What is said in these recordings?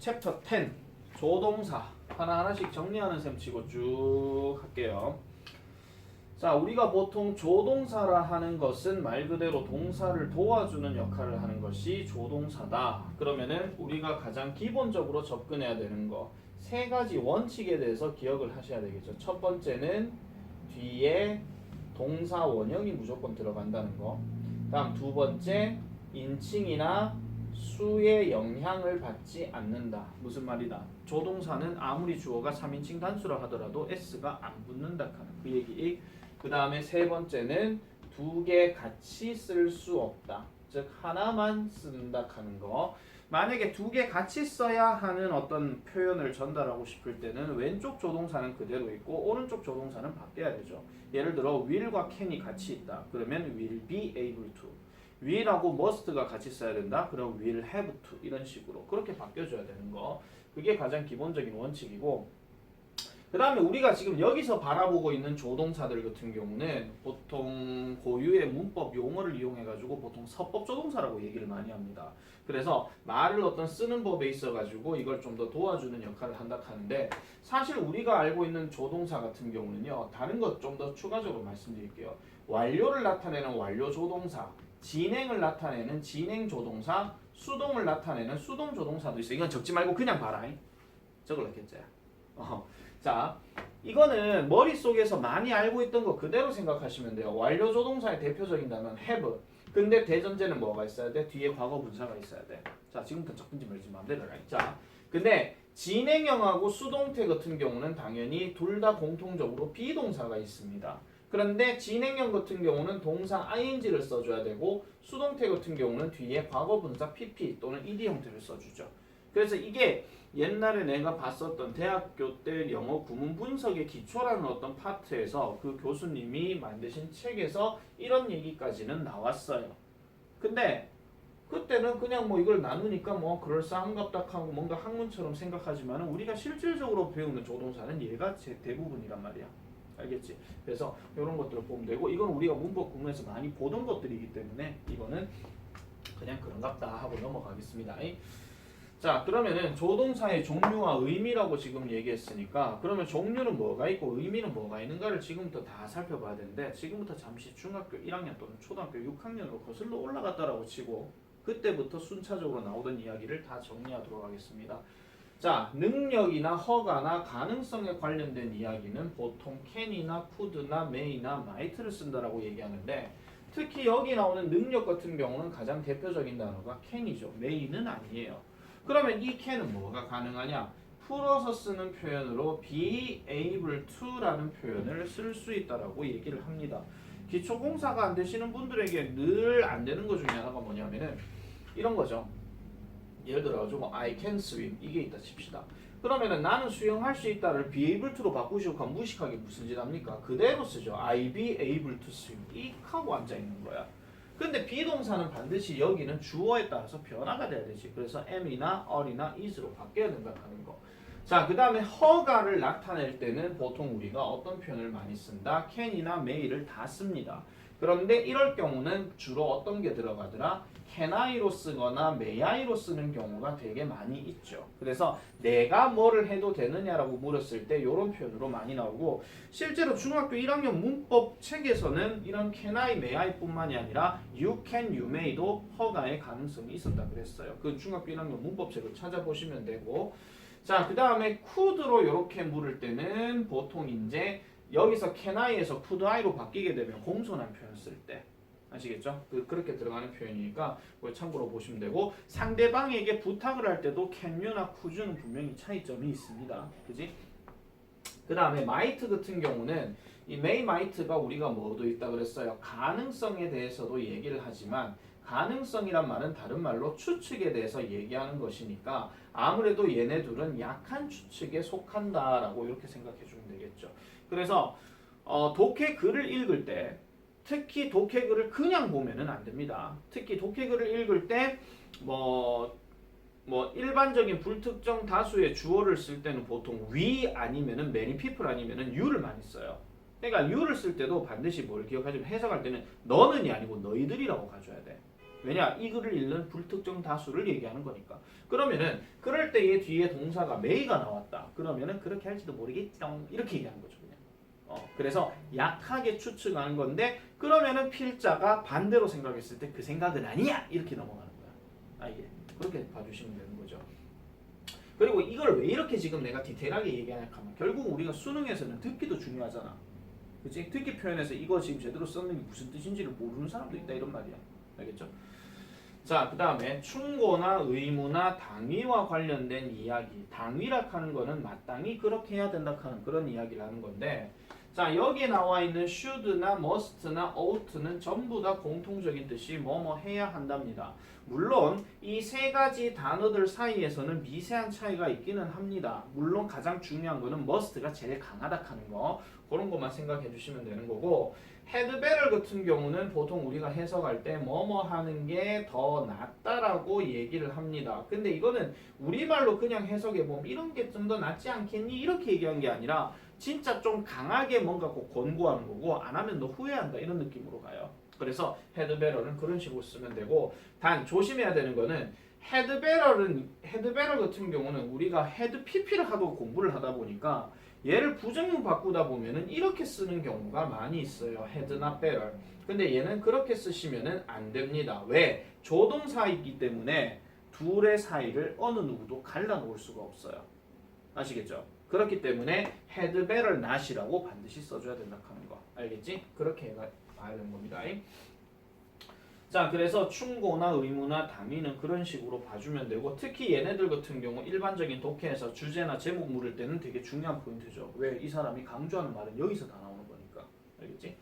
챕터 10 조동사 하나하나씩 정리하는 셈 치고 쭉 할게요. 자, 우리가 보통 조동사라 하는 것은 말 그대로 동사를 도와주는 역할을 하는 것이 조동사다. 그러면은 우리가 가장 기본적으로 접근해야 되는 거 세 가지 원칙에 대해서 기억을 하셔야 되겠죠. 첫 번째는 뒤에 동사 원형이 무조건 들어간다는 거. 다음 두 번째, 인칭이나 수의 영향을 받지 않는다. 무슨 말이다? 조동사는 아무리 주어가 3인칭 단수라 하더라도 s가 안 붙는다 하는 그 얘기. 그 다음에 세 번째는 두 개 같이 쓸 수 없다. 즉 하나만 쓴다 하는 거. 만약에 두 개 같이 써야 하는 어떤 표현을 전달하고 싶을 때는 왼쪽 조동사는 그대로 있고 오른쪽 조동사는 바뀌어야 되죠. 예를 들어 will과 can이 같이 있다. 그러면 will be able to. will하고 must가 같이 써야 된다. 그럼 will have to. 이런 식으로 그렇게 바뀌어줘야 되는 거. 그게 가장 기본적인 원칙이고, 그 다음에 우리가 지금 여기서 바라보고 있는 조동사들 같은 경우는 보통 고유의 문법 용어를 이용해가지고 보통 서법 조동사라고 얘기를 많이 합니다. 그래서 말을 어떤 쓰는 법에 있어가지고 이걸 좀 더 도와주는 역할을 한다 하는데, 사실 우리가 알고 있는 조동사 같은 경우는요, 다른 것 좀 더 추가적으로 말씀드릴게요. 완료를 나타내는 완료 조동사, 진행을 나타내는 진행 조동사, 수동을 나타내는 수동 조동사도 있어요. 이건 적지 말고 그냥 봐라. 적을랬겠지. 자, 이거는 머릿속에서 많이 알고 있던 거 그대로 생각하시면 돼요. 완료 조동사의 대표적인 단어는 have. 근데 대전제는 뭐가 있어야 돼? 뒤에 과거 분사가 있어야 돼. 자, 지금부터 접근지 말지 마음대로 라. 자, 근데 진행형하고 수동태 같은 경우는 당연히 둘 다 공통적으로 비동사가 있습니다. 그런데 진행형 같은 경우는 동사 ing를 써줘야 되고, 수동태 같은 경우는 뒤에 과거 분사 pp 또는 ed 형태를 써주죠. 그래서 이게 옛날에 내가 봤었던 대학교 때 영어 구문 분석의 기초라는 어떤 파트에서 그 교수님이 만드신 책에서 이런 얘기까지는 나왔어요. 근데 그때는 그냥 뭐 이걸 나누니까 뭐 그럴싸한갑닥하고 뭔가 학문처럼 생각하지만 우리가 실질적으로 배우는 조동사는 얘가 대부분이란 말이야. 알겠지? 그래서 이런 것들을 보면 되고, 이건 우리가 문법 공부에서 많이 보던 것들이기 때문에 이거는 그냥 그런갑다 하고 넘어가겠습니다. 자, 그러면은 조동사의 종류와 의미라고 지금 얘기했으니까, 그러면 종류는 뭐가 있고 의미는 뭐가 있는가를 지금부터 다 살펴봐야 되는데, 지금부터 잠시 중학교 1학년 또는 초등학교 6학년으로 거슬러 올라갔다라고 치고 그때부터 순차적으로 나오던 이야기를 다 정리하도록 하겠습니다. 자, 능력이나 허가나 가능성에 관련된 이야기는 보통 can이나 could나 may나 might를 쓴다라고 얘기하는데, 특히 여기 나오는 능력 같은 경우는 가장 대표적인 단어가 can이죠. may는 아니에요. 그러면 이 can은 뭐가 가능하냐? 풀어서 쓰는 표현으로 be able to라는 표현을 쓸 수 있다라고 얘기를 합니다. 기초공사가 안 되시는 분들에게 늘 안 되는 것 중에 하나가 뭐냐면은 이런 거죠. 예를 들어가지고 I can swim 이게 있다 칩시다. 그러면은 나는 수영할 수 있다를 be able to로 바꾸시고 무식하게 무슨 짓 합니까? 그대로 쓰죠. I be able to swim 이 하고 앉아 있는 거야. 근데 비동사는 반드시 여기는 주어에 따라서 변화가 돼야 되지. 그래서 am이나 are이나 is로 바뀌어야 된다는 거. 자, 그 다음에 허가를 나타낼 때는 보통 우리가 어떤 표현을 많이 쓴다? can이나 may를 다 씁니다. 그런데 이럴 경우는 주로 어떤 게 들어가더라? can I로 쓰거나 may I로 쓰는 경우가 되게 많이 있죠. 그래서 내가 뭐를 해도 되느냐라고 물었을 때 이런 표현으로 많이 나오고, 실제로 중학교 1학년 문법 책에서는 이런 can I, may I 뿐만이 아니라 you can, you may도 허가의 가능성이 있었다 그랬어요. 그 중학교 1학년 문법책을 찾아보시면 되고, 자, 그 다음에 could로 이렇게 물을 때는 보통 이제 여기서 can I에서 could I로 바뀌게 되면 공손한 표현 쓸 때, 아시겠죠? 그렇게 들어가는 표현이니까 참고로 보시면 되고, 상대방에게 부탁을 할 때도 can you나 could you는 분명히 차이점이 있습니다. 그지? 그 다음에 might 같은 경우는 이 may might가 우리가 뭐도 있다 그랬어요? 가능성에 대해서도 얘기를 하지만, 가능성이란 말은 다른 말로 추측에 대해서 얘기하는 것이니까 아무래도 얘네 둘은 약한 추측에 속한다라고 이렇게 생각해 주면 되겠죠. 그래서 독해 글을 읽을 때, 특히 독해 글을 그냥 보면은 안 됩니다. 특히 독해 글을 읽을 때 일반적인 불특정 다수의 주어를 쓸 때는 보통 we 아니면은 many people 아니면은 you를 많이 써요. 그러니까 you를 쓸 때도 반드시 뭘 기억하자면, 해석할 때는 너는이 아니고 너희들이라고 가져야 돼. 왜냐? 이 글을 읽는 불특정 다수를 얘기하는 거니까. 그러면은 그럴 때에 뒤에 동사가 may가 나왔다. 그러면은 그렇게 할지도 모르겠죠. 이렇게 얘기하는 거죠. 그냥. 그래서 약하게 추측하는 건데 그러면은 필자가 반대로 생각했을 때 그 생각은 아니야. 이렇게 넘어가는 거야. 이게 그렇게 봐주시면 되는 거죠. 그리고 이걸 왜 이렇게 지금 내가 디테일하게 얘기하냐 하면 결국 우리가 수능에서는 듣기도 중요하잖아. 그치? 듣기 표현에서 이거 지금 제대로 썼는 게 무슨 뜻인지를 모르는 사람도 있다 이런 말이야. 알겠죠? 자, 그 다음에 충고나 의무나 당위와 관련된 이야기. 당위라 하는 거는 마땅히 그렇게 해야 된다 하는 그런 이야기를 하는 건데 자, 여기에 나와 있는 should나 must나 ought는 전부 다 공통적인 뜻이 뭐뭐 해야 한답니다. 물론 이 세 가지 단어들 사이에서는 미세한 차이가 있기는 합니다. 물론 가장 중요한 거는 must가 제일 강하다 하는 거. 그런 것만 생각해 주시면 되는 거고 had better 같은 경우는 보통 우리가 해석할 때 뭐뭐 하는 게 더 낫다라고 얘기를 합니다. 근데 이거는 우리말로 그냥 해석해 보면 이런 게 좀 더 낫지 않겠니? 이렇게 얘기한 게 아니라 진짜 좀 강하게 뭔가 꼭 권고하는 거고 안 하면 너 후회한다 이런 느낌으로 가요. 그래서 had better는 그런 식으로 쓰면 되고 단 조심해야 되는 거는 had better 같은 경우는 우리가 had pp를 하도 공부를 하다 보니까 얘를 부정형 바꾸다 보면은 이렇게 쓰는 경우가 많이 있어요. had not better. 근데 얘는 그렇게 쓰시면은 안 됩니다. 왜? 조동사이기 때문에 둘의 사이를 어느 누구도 갈라놓을 수가 없어요. 아시겠죠? 그렇기 때문에 had better not이라고 반드시 써줘야 된다 하는 거. 알겠지? 그렇게 봐야 되는 겁니다. 자, 그래서 충고나 의무나 당위는 그런 식으로 봐주면 되고 특히 얘네들 같은 경우 일반적인 독해에서 주제나 제목 물을 때는 되게 중요한 포인트죠. 왜? 이 사람이 강조하는 말은 여기서 다 나오는 거니까. 알겠지?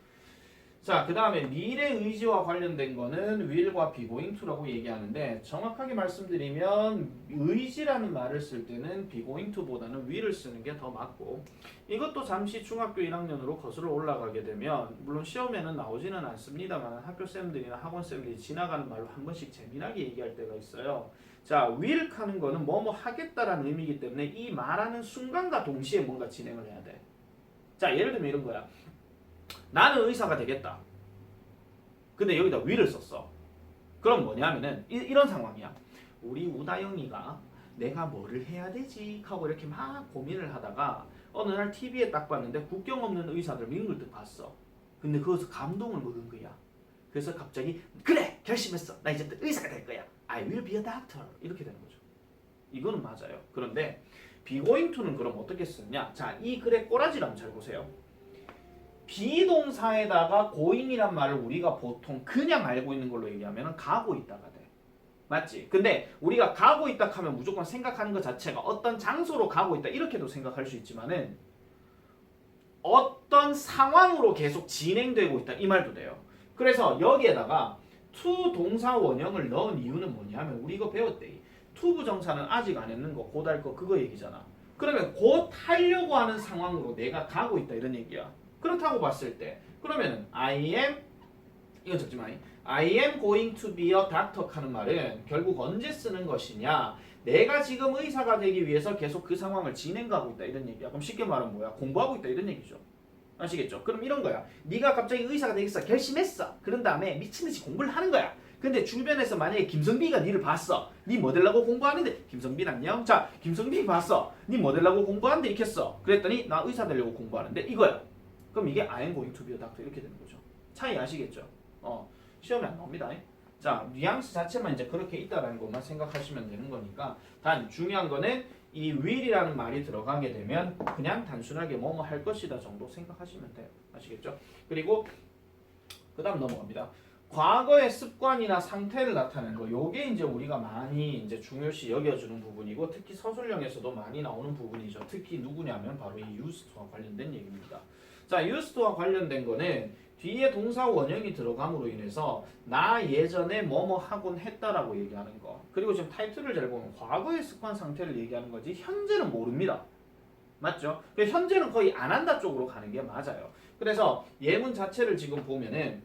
자, 그 다음에 미래 의지와 관련된 거는 will과 be going to라고 얘기하는데 정확하게 말씀드리면 의지라는 말을 쓸 때는 be going to보다는 will을 쓰는 게 더 맞고 이것도 잠시 중학교 1학년으로 거슬러 올라가게 되면 물론 시험에는 나오지는 않습니다만 학교쌤들이나 학원쌤들이 지나가는 말로 한 번씩 재미나게 얘기할 때가 있어요. 자, will 하는 거는 뭐뭐 하겠다라는 의미이기 때문에 이 말하는 순간과 동시에 뭔가 진행을 해야 돼. 자, 예를 들면 이런 거야. 나는 의사가 되겠다. 근데 여기다 will을 썼어. 그럼 뭐냐면은 이런 상황이야. 우리 우다영이가 내가 뭐를 해야 되지 하고 이렇게 막 고민을 하다가 어느 날 TV에 딱 봤는데 국경 없는 의사들 미국을 딱 봤어. 근데 거기서 감동을 먹은 거야. 그래서 갑자기 그래 결심했어. 나 이제 의사가 될 거야. I will be a doctor. 이렇게 되는 거죠. 이거는 맞아요. 그런데 be going to는 그럼 어떻게 쓰냐? 자, 이 글의 꼬라지를 한번 잘 보세요. 비동사에다가 going이란 말을 우리가 보통 그냥 알고 있는 걸로 얘기하면 가고 있다가 돼. 맞지? 근데 우리가 가고 있다 하면 무조건 생각하는 것 자체가 어떤 장소로 가고 있다 이렇게도 생각할 수 있지만은 어떤 상황으로 계속 진행되고 있다 이 말도 돼요. 그래서 여기에다가 to 동사 원형을 넣은 이유는 뭐냐면 우리 이거 배웠대. to 부정사는 아직 안 했는 거, 곧 할 거 그거 얘기잖아. 그러면 곧 하려고 하는 상황으로 내가 가고 있다 이런 얘기야. 그렇다고 봤을 때 그러면은 이건 적지 마. I am going to be a doctor 하는 말은 결국 언제 쓰는 것이냐? 내가 지금 의사가 되기 위해서 계속 그 상황을 진행하고 있다 이런 얘기야. 그럼 쉽게 말하면 뭐야? 공부하고 있다 이런 얘기죠. 아시겠죠? 그럼 이런 거야. 네가 갑자기 의사가 되겠어. 결심했어. 그런 다음에 미친듯이 공부를 하는 거야. 근데 주변에서 만약에 김성빈이가 니를 봤어. 니 뭐 되려고 공부하는데? 김성빈 안녕? 자, 김성빈이 봤어. 니 뭐 되려고 공부하는데? 이렇게 했어. 그랬더니 나 의사 되려고 공부하는데? 이거야. 그럼 이게 I am going to be a doctor 이렇게 되는 거죠. 차이 아시겠죠? 시험에 안 나옵니다. 자, 뉘앙스 자체만 이제 그렇게 있다라는 것만 생각하시면 되는 거니까 단 중요한 거는 이 will이라는 말이 들어가게 되면 그냥 단순하게 뭐뭐 할 것이다 정도 생각하시면 돼요. 아시겠죠? 그리고 그 다음 넘어갑니다. 과거의 습관이나 상태를 나타내는 거. 요게 이제 우리가 많이 이제 중요시 여겨주는 부분이고 특히 서술형에서도 많이 나오는 부분이죠. 특히 누구냐면 바로 이 used와 관련된 얘기입니다. 자, used와 관련된 거는 뒤에 동사 원형이 들어감으로 인해서 나 예전에 뭐뭐 하곤 했다라고 얘기하는 거. 그리고 지금 타이틀을 잘 보면 과거의 습관 상태를 얘기하는 거지 현재는 모릅니다. 맞죠? 현재는 거의 안 한다 쪽으로 가는 게 맞아요. 그래서 예문 자체를 지금 보면은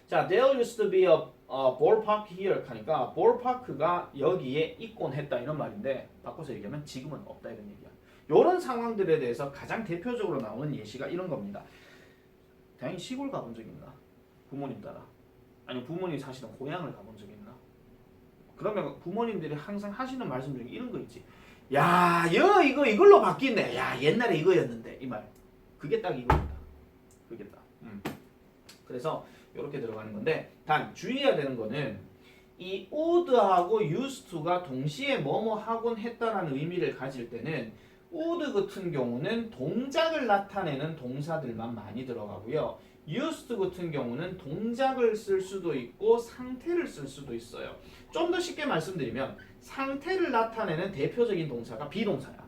자, there used to be a ballpark here 하니까 ballpark가 여기에 있곤 했다 이런 말인데 바꿔서 얘기하면 지금은 없다 이런 얘기야. 이런 상황들에 대해서 가장 대표적으로 나오는 예시가 이런 겁니다. 당연히 시골 가본 적 있나? 부모님 따라. 아니면 부모님이 사시던 고향을 가본 적 있나? 그러면 부모님들이 항상 하시는 말씀 중에 이런 거 있지. 야, 이거 이걸로 바뀌네. 야, 옛날에 이거였는데 이 말. 그게 딱 이겁니다. 그게 딱. 그래서 이렇게 들어가는 건데 단 주의해야 되는 거는 이 would하고 used to가 동시에 뭐뭐 하곤 했다라는 의미를 가질 때는 would 같은 경우는 동작을 나타내는 동사들만 많이 들어가고요. used 같은 경우는 동작을 쓸 수도 있고 상태를 쓸 수도 있어요. 좀 더 쉽게 말씀드리면 상태를 나타내는 대표적인 동사가 비동사야.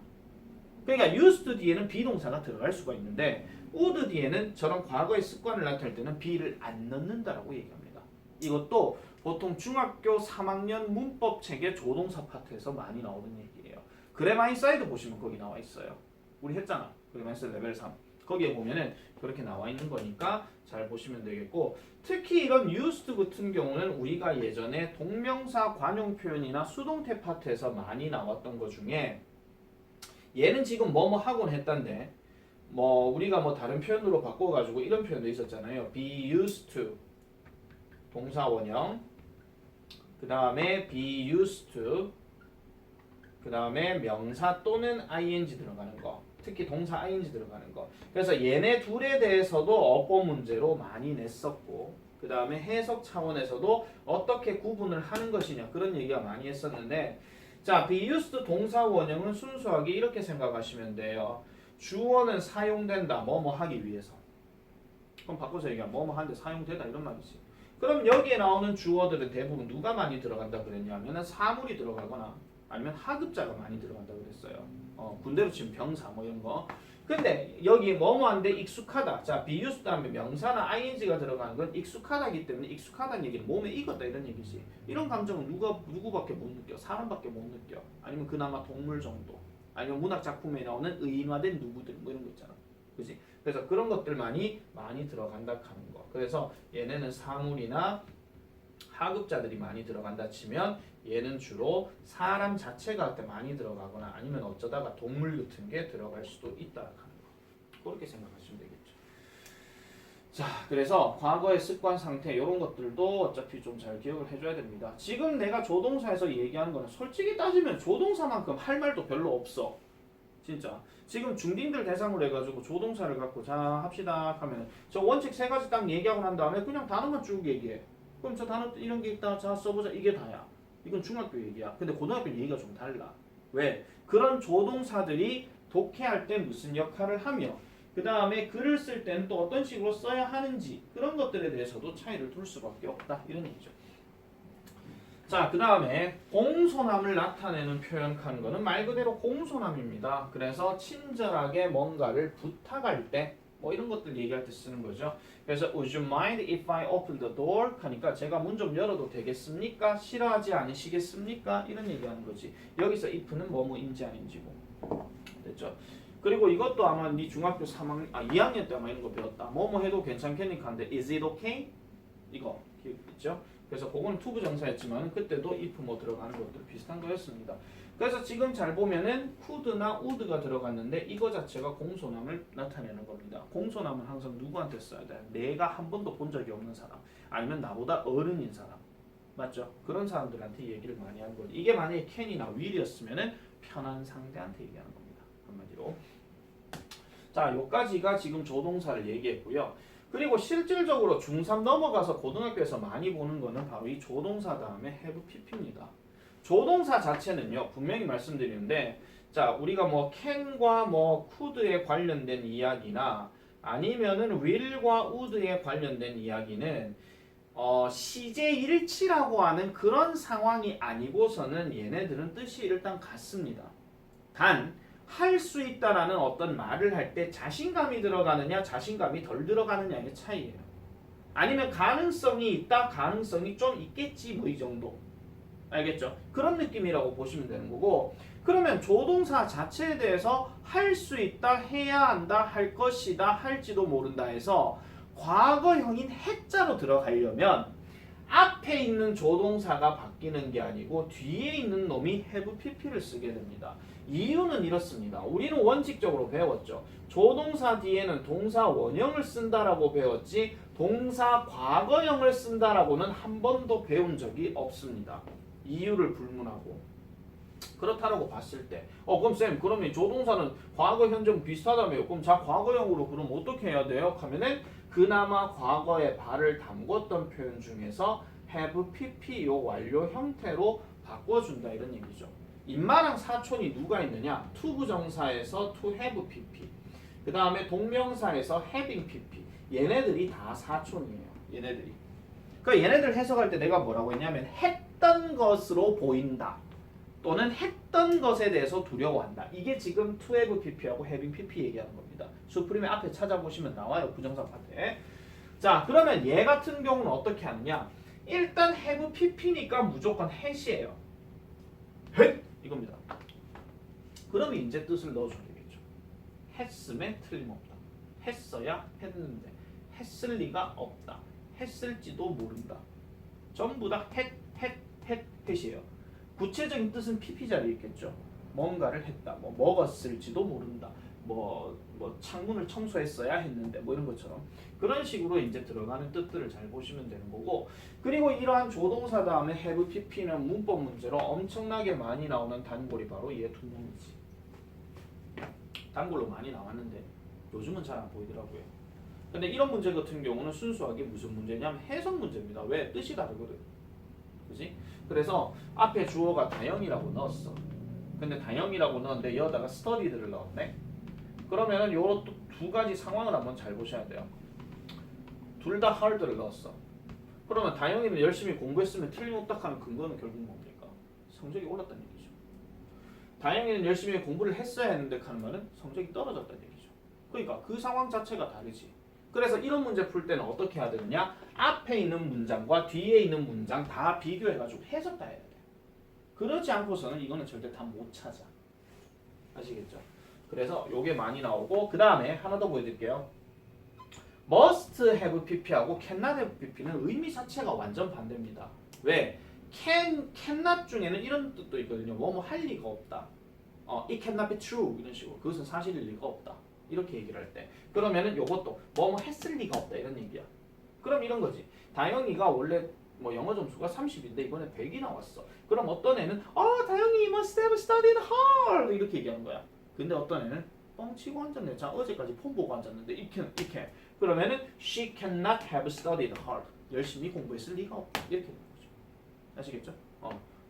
그러니까 used 뒤에는 비동사가 들어갈 수가 있는데 would 뒤에는 저런 과거의 습관을 나타낼 때는 be를 안 넣는다라고 얘기합니다. 이것도 보통 중학교 3학년 문법 책의 조동사 파트에서 많이 나오는 얘기예요. 그래마인사이드 보시면 거기 나와 있어요. 우리 했잖아. 그래마인사이드 레벨 3. 거기에 보면은 그렇게 나와 있는 거니까 잘 보시면 되겠고, 특히 이런 used 같은 경우는 우리가 예전에 동명사 관용 표현이나 수동태 파트에서 많이 나왔던 것 중에 얘는 지금 뭐뭐 하곤 했단데 뭐 우리가 뭐 다른 표현으로 바꿔가지고 이런 표현도 있었잖아요. be used to 동사 원형, 그 다음에 be used to, 그 다음에 명사 또는 ing 들어가는 거, 특히 동사 ing 들어가는 거. 그래서 얘네 둘에 대해서도 어법 문제로 많이 냈었고, 그 다음에 해석 차원에서도 어떻게 구분을 하는 것이냐 그런 얘기가 많이 했었는데, 자, be used 동사 원형은 순수하게 이렇게 생각하시면 돼요. 주어는 사용된다, 뭐뭐 하기 위해서. 그럼 바꿔서 얘기하면 뭐뭐 하는데 사용되다 이런 말이지. 그럼 여기에 나오는 주어들은 대부분 누가 많이 들어간다 그랬냐면은 사물이 들어가거나 아니면 하급자가 많이 들어간다 그랬어요. 군대로 치면 병사 뭐 이런 거. 근데 여기 뭐뭐한데 익숙하다. 자, be used 다음에 명사나 ing가 들어가는 건 익숙하다기 때문에 익숙하다는 얘기는 몸에 익었다 이런 얘기지. 이런 감정은 누구밖에 못 느껴? 사람밖에 못 느껴. 아니면 그나마 동물 정도. 아니면 문학 작품에 나오는 의인화된 누구들 뭐 이런 거 있잖아. 그지? 그래서 그런 것들만이 많이 들어간다 하는 거. 그래서 얘네는 사물이나 하급자들이 많이 들어간다 치면 얘는 주로 사람 자체가 많이 들어가거나 아니면 어쩌다가 동물 같은 게 들어갈 수도 있다 하는 거. 그렇게 생각하시면 되겠죠. 자, 그래서 과거의 습관 상태 이런 것들도 어차피 좀 잘 기억을 해줘야 됩니다. 지금 내가 조동사에서 얘기하는 거는 솔직히 따지면 조동사만큼 할 말도 별로 없어. 진짜. 지금 중딩들 대상으로 해가지고 조동사를 갖고 자 합시다 하면 저 원칙 세 가지 딱 얘기하고 난 다음에 그냥 단어만 쭉 얘기해. 그럼 저 단어 이런 게 있다. 자 써보자. 이게 다야. 이건 중학교 얘기야. 근데 고등학교 얘기가 좀 달라. 왜? 그런 조동사들이 독해할 때 무슨 역할을 하며 그 다음에 글을 쓸 때는 또 어떤 식으로 써야 하는지 그런 것들에 대해서도 차이를 둘 수밖에 없다. 이런 얘기죠. 자, 그 다음에 공손함을 나타내는 표현하는 거는 말 그대로 공손함입니다. 그래서 친절하게 뭔가를 부탁할 때 뭐 이런 것들 얘기할 때 쓰는 거죠. 그래서 Would you mind if I open the door? 하니까 제가 문 좀 열어도 되겠습니까? 싫어하지 않으시겠습니까? 이런 얘기하는 거지. 여기서 if는 뭐뭐인지 아닌지고. 됐죠? 그리고 이것도 아마 네 중학교 2학년 때 아마 이런 거 배웠다. 뭐뭐 해도 괜찮겠니까 하는데 Is it okay? 이거 있죠? 그래서 그거는 투부 정사였지만 그때도 if 뭐 들어가는 것들 비슷한 거였습니다. 그래서 지금 잘 보면은 could나 would가 들어갔는데 이거 자체가 공손함을 나타내는 겁니다. 공손함은 항상 누구한테 써야 돼? 내가 한 번도 본 적이 없는 사람 아니면 나보다 어른인 사람 맞죠? 그런 사람들한테 얘기를 많이 하는 거죠. 이게 만약에 can이나 will이었으면은 편한 상대한테 얘기하는 겁니다. 한마디로. 자, 여기까지가 지금 조동사를 얘기했고요. 그리고 실질적으로 중3 넘어가서 고등학교에서 많이 보는 거는 바로 이 조동사 다음에 have pp입니다. 조동사 자체는요, 분명히 말씀드리는데, 자, 우리가 뭐 can과 뭐 could에 관련된 이야기나 아니면은 will과 would에 관련된 이야기는 시제일치라고 하는 그런 상황이 아니고서는 얘네들은 뜻이 일단 같습니다. 단 할 수 있다라는 어떤 말을 할 때 자신감이 들어가느냐 자신감이 덜 들어가느냐의 차이예요. 아니면 가능성이 있다 가능성이 좀 있겠지 뭐 이 정도. 알겠죠? 그런 느낌이라고 보시면 되는 거고, 그러면 조동사 자체에 대해서 할 수 있다, 해야 한다, 할 것이다, 할지도 모른다 해서 과거형인 했자로 들어가려면 앞에 있는 조동사가 바뀌는 게 아니고 뒤에 있는 놈이 have pp를 쓰게 됩니다. 이유는 이렇습니다. 우리는 원칙적으로 배웠죠. 조동사 뒤에는 동사 원형을 쓴다라고 배웠지 동사 과거형을 쓴다라고는 한 번도 배운 적이 없습니다. 이유를 불문하고. 그렇다라고 봤을 때 그럼 쌤 그러면 조동사는 과거 현재 비슷하다며요. 그럼 자 과거형으로 그럼 어떻게 해야 돼요? 하면은 그나마 과거에 발을 담궜던 표현 중에서 have pp 요 완료 형태로 바꿔준다 이런 얘기죠. 임마랑 사촌이 누가 있느냐? to 부정사에서 to have pp 그 다음에 동명사에서 having pp 얘네들이 다 사촌이에요. 얘네들이. 그러니까 얘네들 해석할 때 내가 뭐라고 했냐면 했던 것으로 보인다 또는 했던 것에 대해서 두려워한다. 이게 지금 to have pp하고 having pp 얘기하는 겁니다. 수프림의 앞에 찾아보시면 나와요. 부정사 파트에. 자 그러면 얘 같은 경우는 어떻게 하느냐. 일단 have pp니까 무조건 has이에요. 했! 이겁니다. 그러면 이제 뜻을 넣어줘야 되겠죠. 했음에 틀림없다. 했어야 했는데 했을 리가 없다. 했을지도 모른다. 전부 다 했이에요. 구체적인 뜻은 pp 자리에 있겠죠. 뭔가를 했다. 뭐 먹었을지도 모른다. 뭐 창문을 청소했어야 했는데 뭐 이런 것처럼 그런 식으로 이제 들어가는 뜻들을 잘 보시면 되는 거고 그리고 이러한 조동사 다음에 have pp는 문법 문제로 엄청나게 많이 나오는 단골이 바로 얘 두 명이지. 단골로 많이 나왔는데 요즘은 잘 안 보이더라고요. 근데 이런 문제 같은 경우는 순수하게 무슨 문제냐면 해석 문제입니다. 왜? 뜻이 다르거든. 그지? 그래서 앞에 주어가 다영이라고 넣었어. 근데 다영이라고 넣었는데 여기다가 studied를 넣었네. 그러면은 요 두 가지 상황을 한번 잘 보셔야 돼요. 둘 다 hard를 넣었어. 그러면 다영이는 열심히 공부했으면 틀림없다 하는 근거는 결국 뭡니까? 성적이 올랐다는 얘기죠. 다영이는 열심히 공부를 했어야 했는데 하는 말은 성적이 떨어졌다는 얘기죠. 그러니까 그 상황 자체가 다르지. 그래서 이런 문제 풀 때는 어떻게 해야 되느냐? 앞에 있는 문장과 뒤에 있는 문장 다 비교해가지고 해석 다 해야 돼. 그러지 않고서는 이거는 절대 다 못 찾아. 아시겠죠? 그래서 요게 많이 나오고 그 다음에 하나 더 보여드릴게요. must have pp하고 cannot have pp는 의미 자체가 완전 반대입니다. 왜? cannot 중에는 이런 뜻도 있거든요. 뭐뭐 할 리가 없다. it cannot be true 이런 식으로 그것은 사실일 리가 없다. 이렇게 얘기를 할 때 그러면은 요것도 뭐뭐 했을 리가 없다 이런 얘기야. 그럼 이런 거지. 다영이가 원래 뭐 영어 점수가 30인데 이번에 100이 나왔어. 그럼 어떤 애는 다영이 must have studied hard 이렇게 얘기하는 거야. 근데 어떤 애는 뻥치고 앉았네. 자 어제까지 폰 보고 앉았는데 이렇게 그러면은 she cannot have studied hard 열심히 공부했을 리가 없다 이렇게 되는 거죠. 아시겠죠?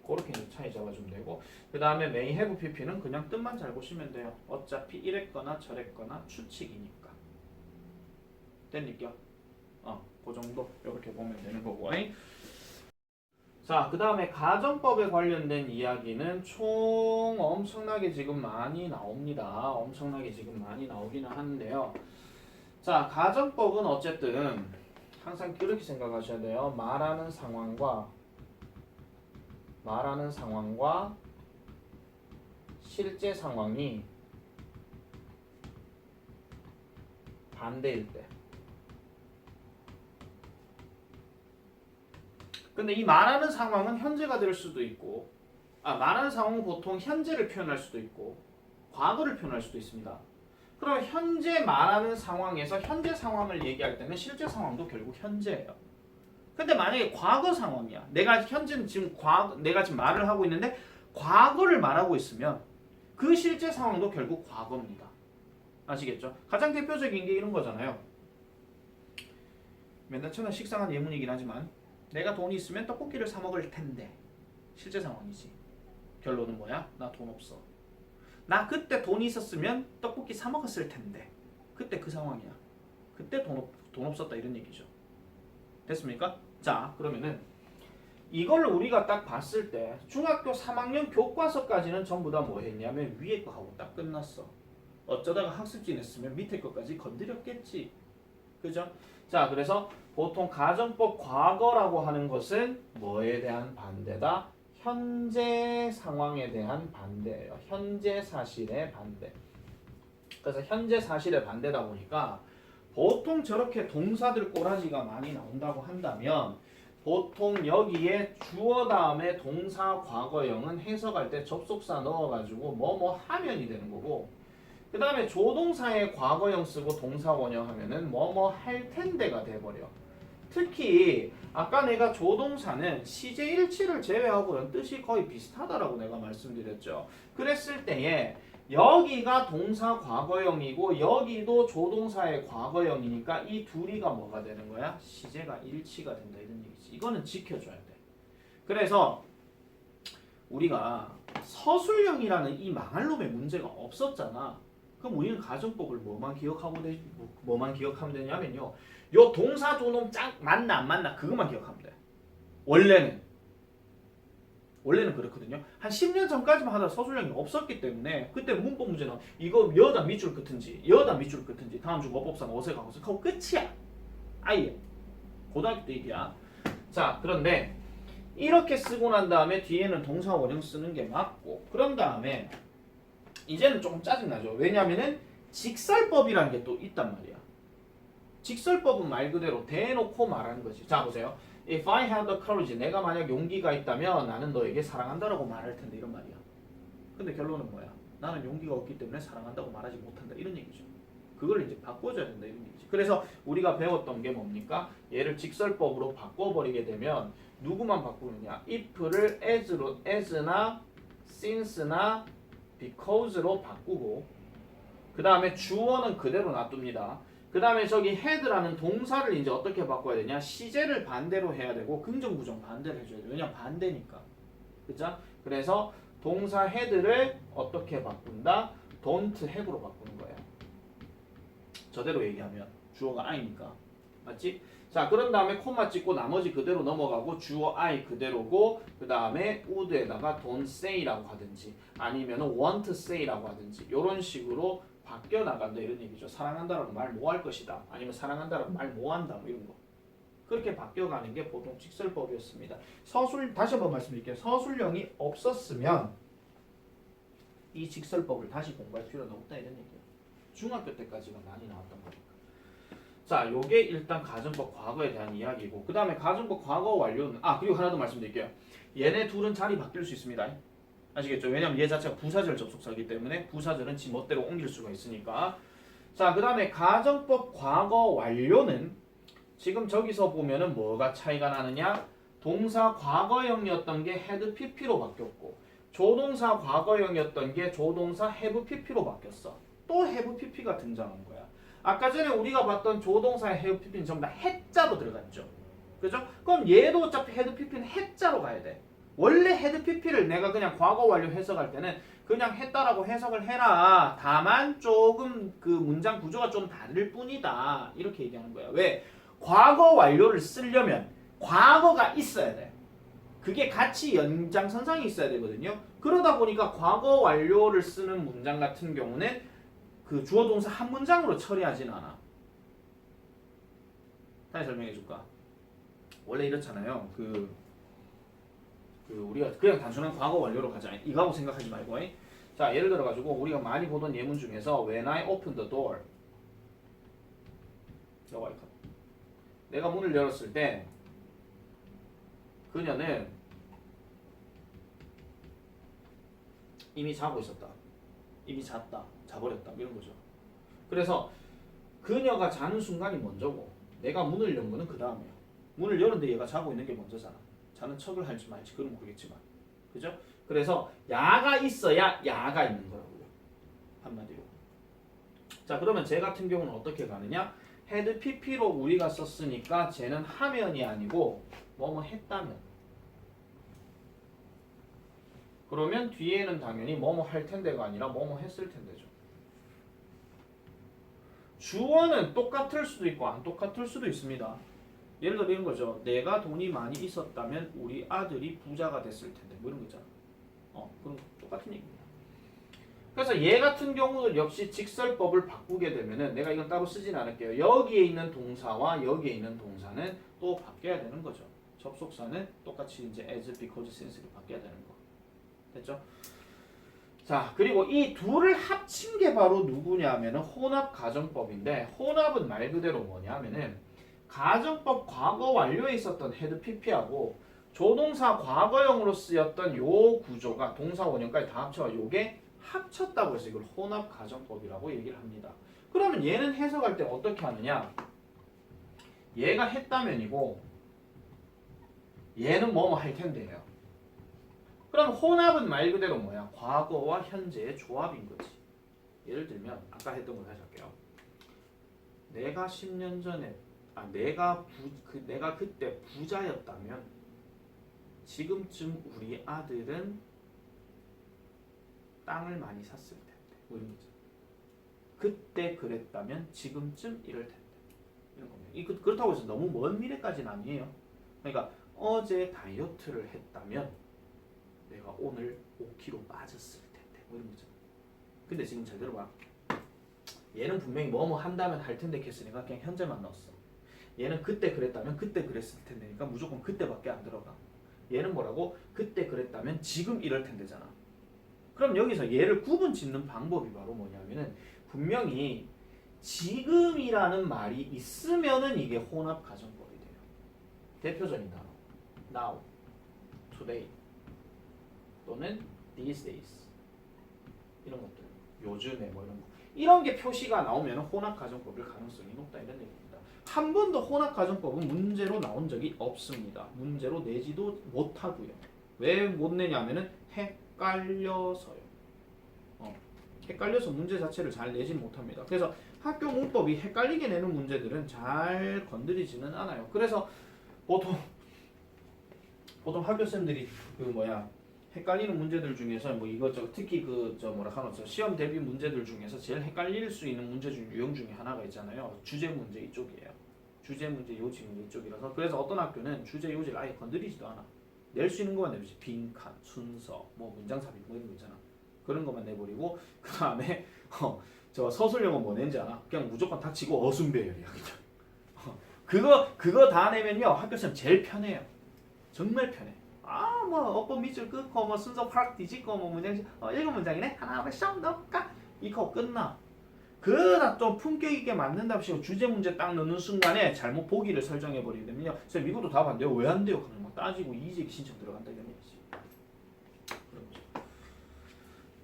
그렇게 이제 차이 잡아주면 되고 그 다음에 may have pp는 그냥 뜻만 잘 보시면 돼요. 어차피 이랬거나 저랬거나 추측이니까. 됐니까? 그 정도 이렇게 보면 되는 거고. 자, 그 다음에 가정법에 관련된 이야기는 총 엄청나게 지금 많이 나옵니다. 엄청나게 지금 많이 나오기는 하는데요. 자, 가정법은 어쨌든 항상 그렇게 생각하셔야 돼요. 말하는 상황과 실제 상황이 반대일 때. 근데 이 말하는 상황은 현재가 될 수도 있고 말하는 상황은 보통 현재를 표현할 수도 있고 과거를 표현할 수도 있습니다. 그럼 현재 말하는 상황에서 현재 상황을 얘기할 때는 실제 상황도 결국 현재예요. 근데 만약에 과거 상황이야. 내가 현재는 지금 내가 지금 말을 하고 있는데 과거를 말하고 있으면 그 실제 상황도 결국 과거입니다. 아시겠죠? 가장 대표적인 게 이런 거잖아요. 맨날 처음에 식상한 예문이긴 하지만 내가 돈이 있으면 떡볶이를 사 먹을 텐데 실제 상황이지. 결론은 뭐야? 나 돈 없어. 나 그때 돈이 있었으면 떡볶이 사 먹었을 텐데 그때 그 상황이야. 그때 돈 없었다 이런 얘기죠. 됐습니까? 자 그러면은 이걸 우리가 딱 봤을 때 중학교 3학년 교과서까지는 전부 다 뭐 했냐면 위에 거 하고 딱 끝났어. 어쩌다가 학습지 냈으면 밑에 것까지 건드렸겠지. 그죠? 자 그래서 보통 가정법 과거라고 하는 것은 뭐에 대한 반대다? 현재 상황에 대한 반대예요. 현재 사실의 반대. 그래서 현재 사실의 반대다 보니까 보통 저렇게 동사들 꼬라지가 많이 나온다고 한다면 보통 여기에 주어 다음에 동사 과거형은 해석할 때 접속사 넣어가지고 뭐뭐 하면이 되는 거고, 그 다음에 조동사의 과거형 쓰고 동사 원형 하면은 뭐뭐 할 텐데가 돼버려. 특히 아까 내가 조동사는 시제 일치를 제외하고는 뜻이 거의 비슷하다라고 내가 말씀드렸죠. 그랬을 때에 여기가 동사 과거형이고 여기도 조동사의 과거형이니까 이 둘이가 뭐가 되는 거야? 시제가 일치가 된다 이런 얘기지. 이거는 지켜줘야 돼. 그래서 우리가 서술형이라는 이 망할 놈의 문제가 없었잖아. 그럼 우리는 가정법을 뭐만 기억하면 되냐면요. 요 동사 조놈 짱 맞나 안 맞나 그것만 기억하면 돼. 원래는 그렇거든요. 한 10년 전까지만 하다 서술형이 없었기 때문에 그때 문법 문제는 이거 여다 밑줄 끝인지 다음 주 어법상 어색하고 끝이야. 아예 고등학교 때 일이야. 자, 그런데 이렇게 쓰고 난 다음에 뒤에는 동사 원형 쓰는 게 맞고, 그런 다음에 이제는 조금 짜증나죠. 왜냐면은 직설법이라는 게 또 있단 말이야. 직설법은 말 그대로 대놓고 말하는 거지. 자, 보세요. If I had the courage, 내가 만약 용기가 있다면 나는 너에게 사랑한다라고 말할 텐데 이런 말이야. 근데 결론은 뭐야? 나는 용기가 없기 때문에 사랑한다고 말하지 못한다 이런 얘기죠. 그걸 이제 바꿔줘야 된다 이런 얘기지. 그래서 우리가 배웠던 게 뭡니까? 얘를 직설법으로 바꿔버리게 되면 누구만 바꾸느냐? if를 as나 since나 because로 바꾸고, 그 다음에 주어는 그대로 놔둡니다. 그 다음에 저기 had라는 동사를 이제 어떻게 바꿔야 되냐? 시제를 반대로 해야 되고 긍정 부정 반대로 해줘야 돼. 왜냐면 반대니까. 그죠? 그래서 동사 had를 어떻게 바꾼다? don't have로 바꾸는 거예요. 저대로 얘기하면 주어가 I니까. 맞지? 자, 그런 다음에 콤마 찍고 나머지 그대로 넘어가고 주어 I 그대로고, 그 다음에 would에다가 don't say라고 하든지 아니면 want say라고 하든지 이런 식으로 바뀌어 나간다 이런 얘기죠. 사랑한다라고 말 뭐 할 것이다. 아니면 사랑한다라고 말 뭐 한다 뭐 이런 거. 그렇게 바뀌어가는 게 보통 직설법이었습니다. 다시 한번 말씀드릴게요. 서술형이 없었으면 이 직설법을 다시 공부할 필요는 없다 이런 얘기예요. 중학교 때까지가 많이 나왔던 거니까. 자, 요게 일단 가정법 과거에 대한 이야기고, 그 다음에 가정법 과거 완료는 그리고 하나 더 말씀드릴게요. 얘네 둘은 자리 바뀔 수 있습니다. 아시겠죠? 왜냐면 얘 자체가 부사절 접속사이기 때문에 부사절은 지 멋대로 옮길 수가 있으니까. 자, 그 다음에 가정법 과거 완료는 지금 저기서 보면은 뭐가 차이가 나느냐? 동사 과거형이었던 게 had pp로 바뀌었고, 조동사 과거형이었던 게 조동사 have pp로 바뀌었어. 또 have pp가 등장한 거야. 아까 전에 우리가 봤던 조동사의 have pp는 전부 다 해자로 들어갔죠. 그죠? 그럼 얘도 어차피 had pp는 해자로 가야 돼. 원래 had pp를 내가 그냥 과거 완료 해석할 때는 그냥 했다라고 해석을 해라. 다만 조금 그 문장 구조가 좀 다를 뿐이다. 이렇게 얘기하는 거야. 왜? 과거 완료를 쓰려면 과거가 있어야 돼. 그게 같이 연장선상이 있어야 되거든요. 그러다 보니까 과거 완료를 쓰는 문장 같은 경우는 그 주어 동사 한 문장으로 처리하진 않아. 다시 설명해 줄까? 원래 이렇잖아요. 우리가 그냥 단순한 과거 완료로 가자. 이거하고 생각하지 말고. 자, 예를 들어 가지고 우리가 많이 보던 예문 중에서 When I opened the door, 내가 문을 열었을 때 그녀는 이미 자고 있었다. 이미 잤다. 자버렸다. 이런 거죠. 그래서 그녀가 자는 순간이 먼저고 내가 문을 연 거는 그 다음이야. 문을 열었는데 얘가 자고 있는 게 먼저잖아. 자는 척을 할지 말지 그건 모르겠지만. 그죠? 그래서 야가 있어야 야가 있는 거라고요. 한마디로. 자, 그러면 쟤 같은 경우는 어떻게 가느냐? had pp로 우리가 썼으니까 쟤는 하면이 아니고 뭐뭐 했다면. 그러면 뒤에는 당연히 뭐뭐 할 텐데가 아니라 뭐뭐 했을 텐데죠. 주어는 똑같을 수도 있고 안 똑같을 수도 있습니다. 예를 들어 이런 거죠. 내가 돈이 많이 있었다면 우리 아들이 부자가 됐을 텐데 뭐 이런 거 있잖아. 그럼 똑같은 얘기입니다. 그래서 얘 같은 경우는 역시 직설법을 바꾸게 되면은 내가 이건 따로 쓰진 않을게요. 여기에 있는 동사와 여기에 있는 동사는 또 바뀌어야 되는 거죠. 접속사는 똑같이 이제 as, because, since로 바뀌어야 되는 거. 됐죠? 자, 그리고 이 둘을 합친 게 바로 누구냐면은 혼합 가정법인데, 혼합은 말 그대로 뭐냐면은 가정법 과거 완료에 있었던 had pp하고 조동사 과거형으로 쓰였던 요 구조가 동사 원형까지 다 합쳐 요게 합쳤다고 해서 이걸 혼합 가정법이라고 얘기를 합니다. 그러면 얘는 해석할 때 어떻게 하느냐? 얘가 했다면이고 얘는 뭐뭐 할 텐데요. 그럼 혼합은 말 그대로 뭐야? 과거와 현재의 조합인 거지. 예를 들면 아까 했던 걸 다시 할게요. 내가 10년 전에 내가 그때 부자였다면 지금쯤 우리 아들은 땅을 많이 샀을 텐데. 뭐 이런 거죠. 그때 그랬다면 지금쯤 이럴 텐데. 이런 겁니다. 그렇다고 해서 너무 먼 미래까지는 아니에요. 그러니까 어제 다이어트를 했다면 내가 오늘 5kg 빠졌을 텐데. 뭐 이런 거죠. 근데 지금 잘 들어봐. 얘는 분명히 뭐뭐 한다면 할 텐데 했으니까 그냥 현재만 넣었어. 얘는 그때 그랬다면 그때 그랬을 텐데니까 무조건 그때밖에 안 들어가. 얘는 뭐라고? 그때 그랬다면 지금 이럴 텐데잖아. 그럼 여기서 얘를 구분 짓는 방법이 바로 뭐냐면은 분명히 지금이라는 말이 있으면은 이게 혼합 가정법이 돼요. 대표적인 단어. now, today 또는 these days 이런 것들. 요즘에 뭐 이런 거. 이런 게 표시가 나오면 혼합 가정법일 가능성이 높다 이런 얘기입니다. 한 번도 혼합 가정법은 문제로 나온 적이 없습니다. 문제로 내지도 못하고요. 왜 못 내냐면은 헷갈려서요. 헷갈려서 문제 자체를 잘 내지 못합니다. 그래서 학교 문법이 헷갈리게 내는 문제들은 잘 건드리지는 않아요. 그래서 보통 학교생들이 헷갈리는 문제들 중에서 뭐 이것저것 특히 시험 대비 문제들 중에서 제일 헷갈릴 수 있는 문제 중 유형 중에 하나가 있잖아요. 주제 문제 이쪽이에요. 주제 문제 요지 문제 이쪽이라서 그래서 어떤 학교는 주제 요지를 아예 건드리지도 않아. 낼 수 있는 것만 내버리지. 빈칸, 순서, 뭐 문장 삽입 뭐 이런 거 있잖아. 그런 것만 내버리고 그 다음에 저 서술형은 뭐 낸지 알아? 그냥 무조건 닥치고 어순배열이야 그냥. 그거 다 내면요 학교생활 제일 편해요. 정말 편해. 뭐 어법 밑줄 끊고 뭐 순서 파락 뒤집고 뭐 문장 일곱 문장이네 하나 씩 넣을까 이거 끝나. 그러나 좀 품격 있게 맞는답시고 주제 문제 딱 넣는 순간에 잘못 보기를 설정해 버리게 되면요. 선생님 이것도 답 안 돼요. 왜 안 돼요? 그냥 막 따지고 이직 신청 들어간다 이런 얘기지.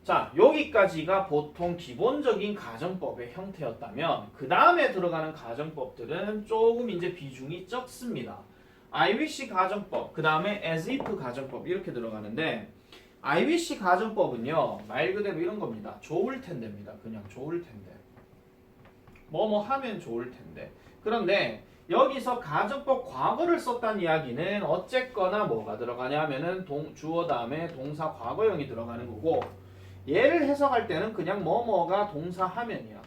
자, 여기까지가 보통 기본적인 가정법의 형태였다면 그 다음에 들어가는 가정법들은 조금 이제 비중이 적습니다. I wish 가정법, 그 다음에 as if 가정법 이렇게 들어가는데 I wish 가정법은요 말 그대로 이런 겁니다. 좋을 텐데입니다. 그냥 좋을 텐데. 뭐뭐 하면 좋을 텐데. 그런데 여기서 가정법 과거를 썼다는 이야기는 어쨌거나 뭐가 들어가냐면은 주어 다음에 동사 과거형이 들어가는 거고 얘를 해석할 때는 그냥 뭐뭐가 동사하면이야.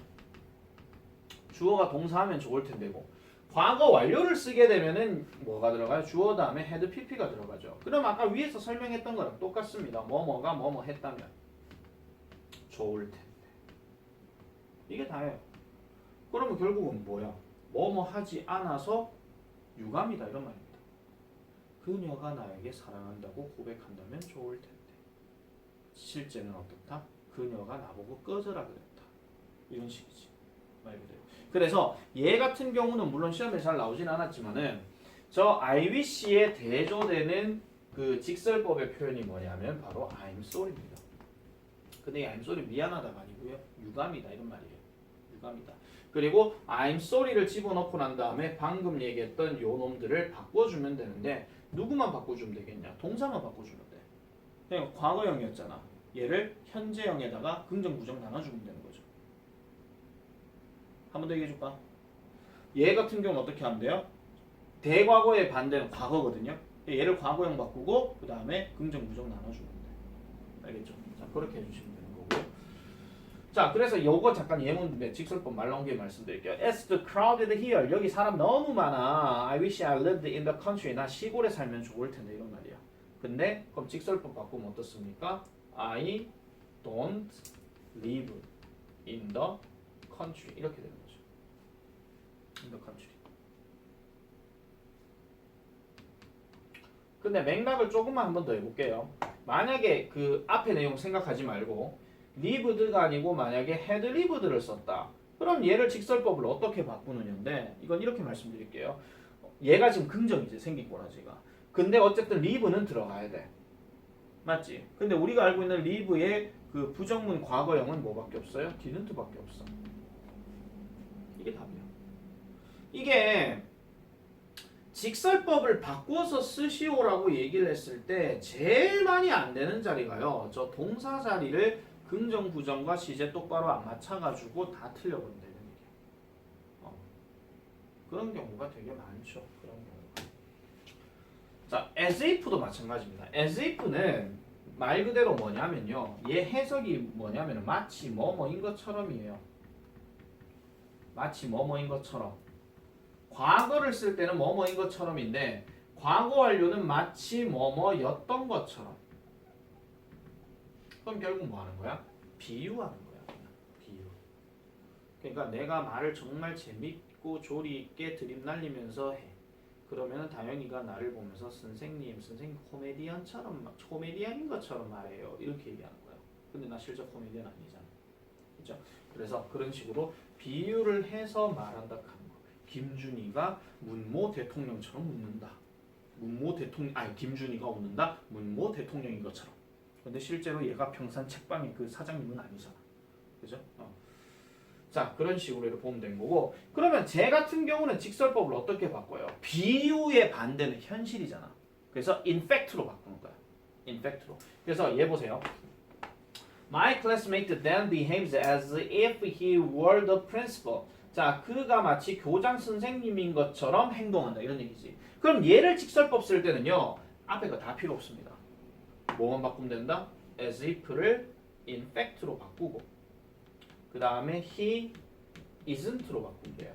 주어가 동사하면 좋을 텐데고 과거 완료를 쓰게 되면은 뭐가 들어가요? 주어 다음에 had pp가 들어가죠. 그럼 아까 위에서 설명했던 거랑 똑같습니다. 뭐뭐가 뭐뭐 했다면 좋을 텐데. 이게 다예요. 그러면 결국은 뭐야? 뭐뭐 하지 않아서 유감이다 이런 말입니다. 그녀가 나에게 사랑한다고 고백한다면 좋을 텐데. 실제는 어떻다? 그녀가 나보고 꺼져라 그랬다. 이런 식이지. 말 그대로. 그래서 얘 같은 경우는 물론 시험에 잘 나오진 않았지만은 저 I wish에 대조되는 그 직설법의 표현이 뭐냐면 바로 I'm sorry입니다. 근데 이 I'm sorry 미안하다가 아니고요. 유감이다 이런 말이에요. 유감이다. 그리고 I'm sorry를 집어넣고 난 다음에 방금 얘기했던 요 놈들을 바꿔주면 되는데 누구만 바꿔주면 되겠냐? 동사만 바꿔주면 돼. 그냥 과거형이었잖아. 얘를 현재형에다가 긍정 부정 나눠주면 되는 거죠. 한 번 더 얘기해줄까? 얘 같은 경우는 어떻게 하면 돼요? 대과거의 반대는 과거거든요. 얘를 과거형 바꾸고 그 다음에 긍정 부정 나눠주면 돼. 알겠죠? 자, 그렇게 해주시면 되는 거고요. 자, 그래서 요거 잠깐 예문 직설법 말 나온 게 말씀드릴게요. It's too crowded here. 여기 사람 너무 많아. I wish I lived in the country. 나 시골에 살면 좋을 텐데 이런 말이야. 근데 그럼 직설법 바꾸면 어떻습니까? I don't live in the country. 이렇게 되는 거죠. in the country. 근데 맥락을 조금만 한 번 더 해볼게요. 만약에 그 앞에 내용 생각하지 말고 lived가 아니고 만약에 had lived를 썼다. 그럼 얘를 직설법을 어떻게 바꾸느냐인데 이건 이렇게 말씀드릴게요. 얘가 지금 긍정이지 생긴 꼬라지가. 근데 어쨌든 live는 들어가야 돼. 맞지? 근데 우리가 알고 있는 live의 그 부정문 과거형은 뭐밖에 없어요? didn't밖에 없어. 이게 답이야. 이게 직설법을 바꿔서 쓰시오라고 얘기를 했을 때 제일 많이 안 되는 자리가요. 저 동사 자리를 긍정, 부정과 시제 똑바로 안 맞춰가지고 다 틀려버린다는 얘기야. 그런 경우가 되게 많죠. 그런 경우가. 자, as if도 마찬가지입니다. as if는 말 그대로 뭐냐면요. 얘 해석이 뭐냐면 마치 뭐뭐인 것처럼이에요. 마치 뭐뭐인 것처럼. 과거를 쓸 때는 뭐뭐인 것처럼인데 과거 완료는 마치 뭐뭐였던 것처럼. 그럼 결국 뭐 하는 거야? 비유하는 거야. 그냥. 비유. 그러니까 내가 말을 정말 재밌고 조리 있게 드립 날리면서 해. 그러면 다영이가 나를 보면서 선생님 코미디언인 것처럼 말해요. 이렇게 얘기하는 거야. 근데 나 실제 코미디언 아니잖아. 그렇죠? 그래서 그런 식으로 비유를 해서 말한다 하는 거. 김준희가 문모 대통령처럼 웃는다. 김준희가 웃는다. 문모 대통령인 것처럼. 근데 실제로 얘가 평산 책방의 그 사장님은 아니잖아. 그죠? 자, 그런 식으로 이렇게 보면 되는 거고. 그러면 쟤 같은 경우는 직설법을 어떻게 바꿔요? 비유의 반대는 현실이잖아. 그래서 in fact로 바꾸는 거야. in fact로. 그래서 얘 보세요. My classmate then behaves as if he were the principal. 자, 그가 마치 교장 선생님인 것처럼 행동한다. 이런 얘기지. 그럼 얘를 직설법 쓸 때는요. 앞에 거 다 필요 없습니다. 뭐만 바꾸면 된다? as if를 in fact로 바꾸고 그 다음에 he isn't로 바꾸면 돼요.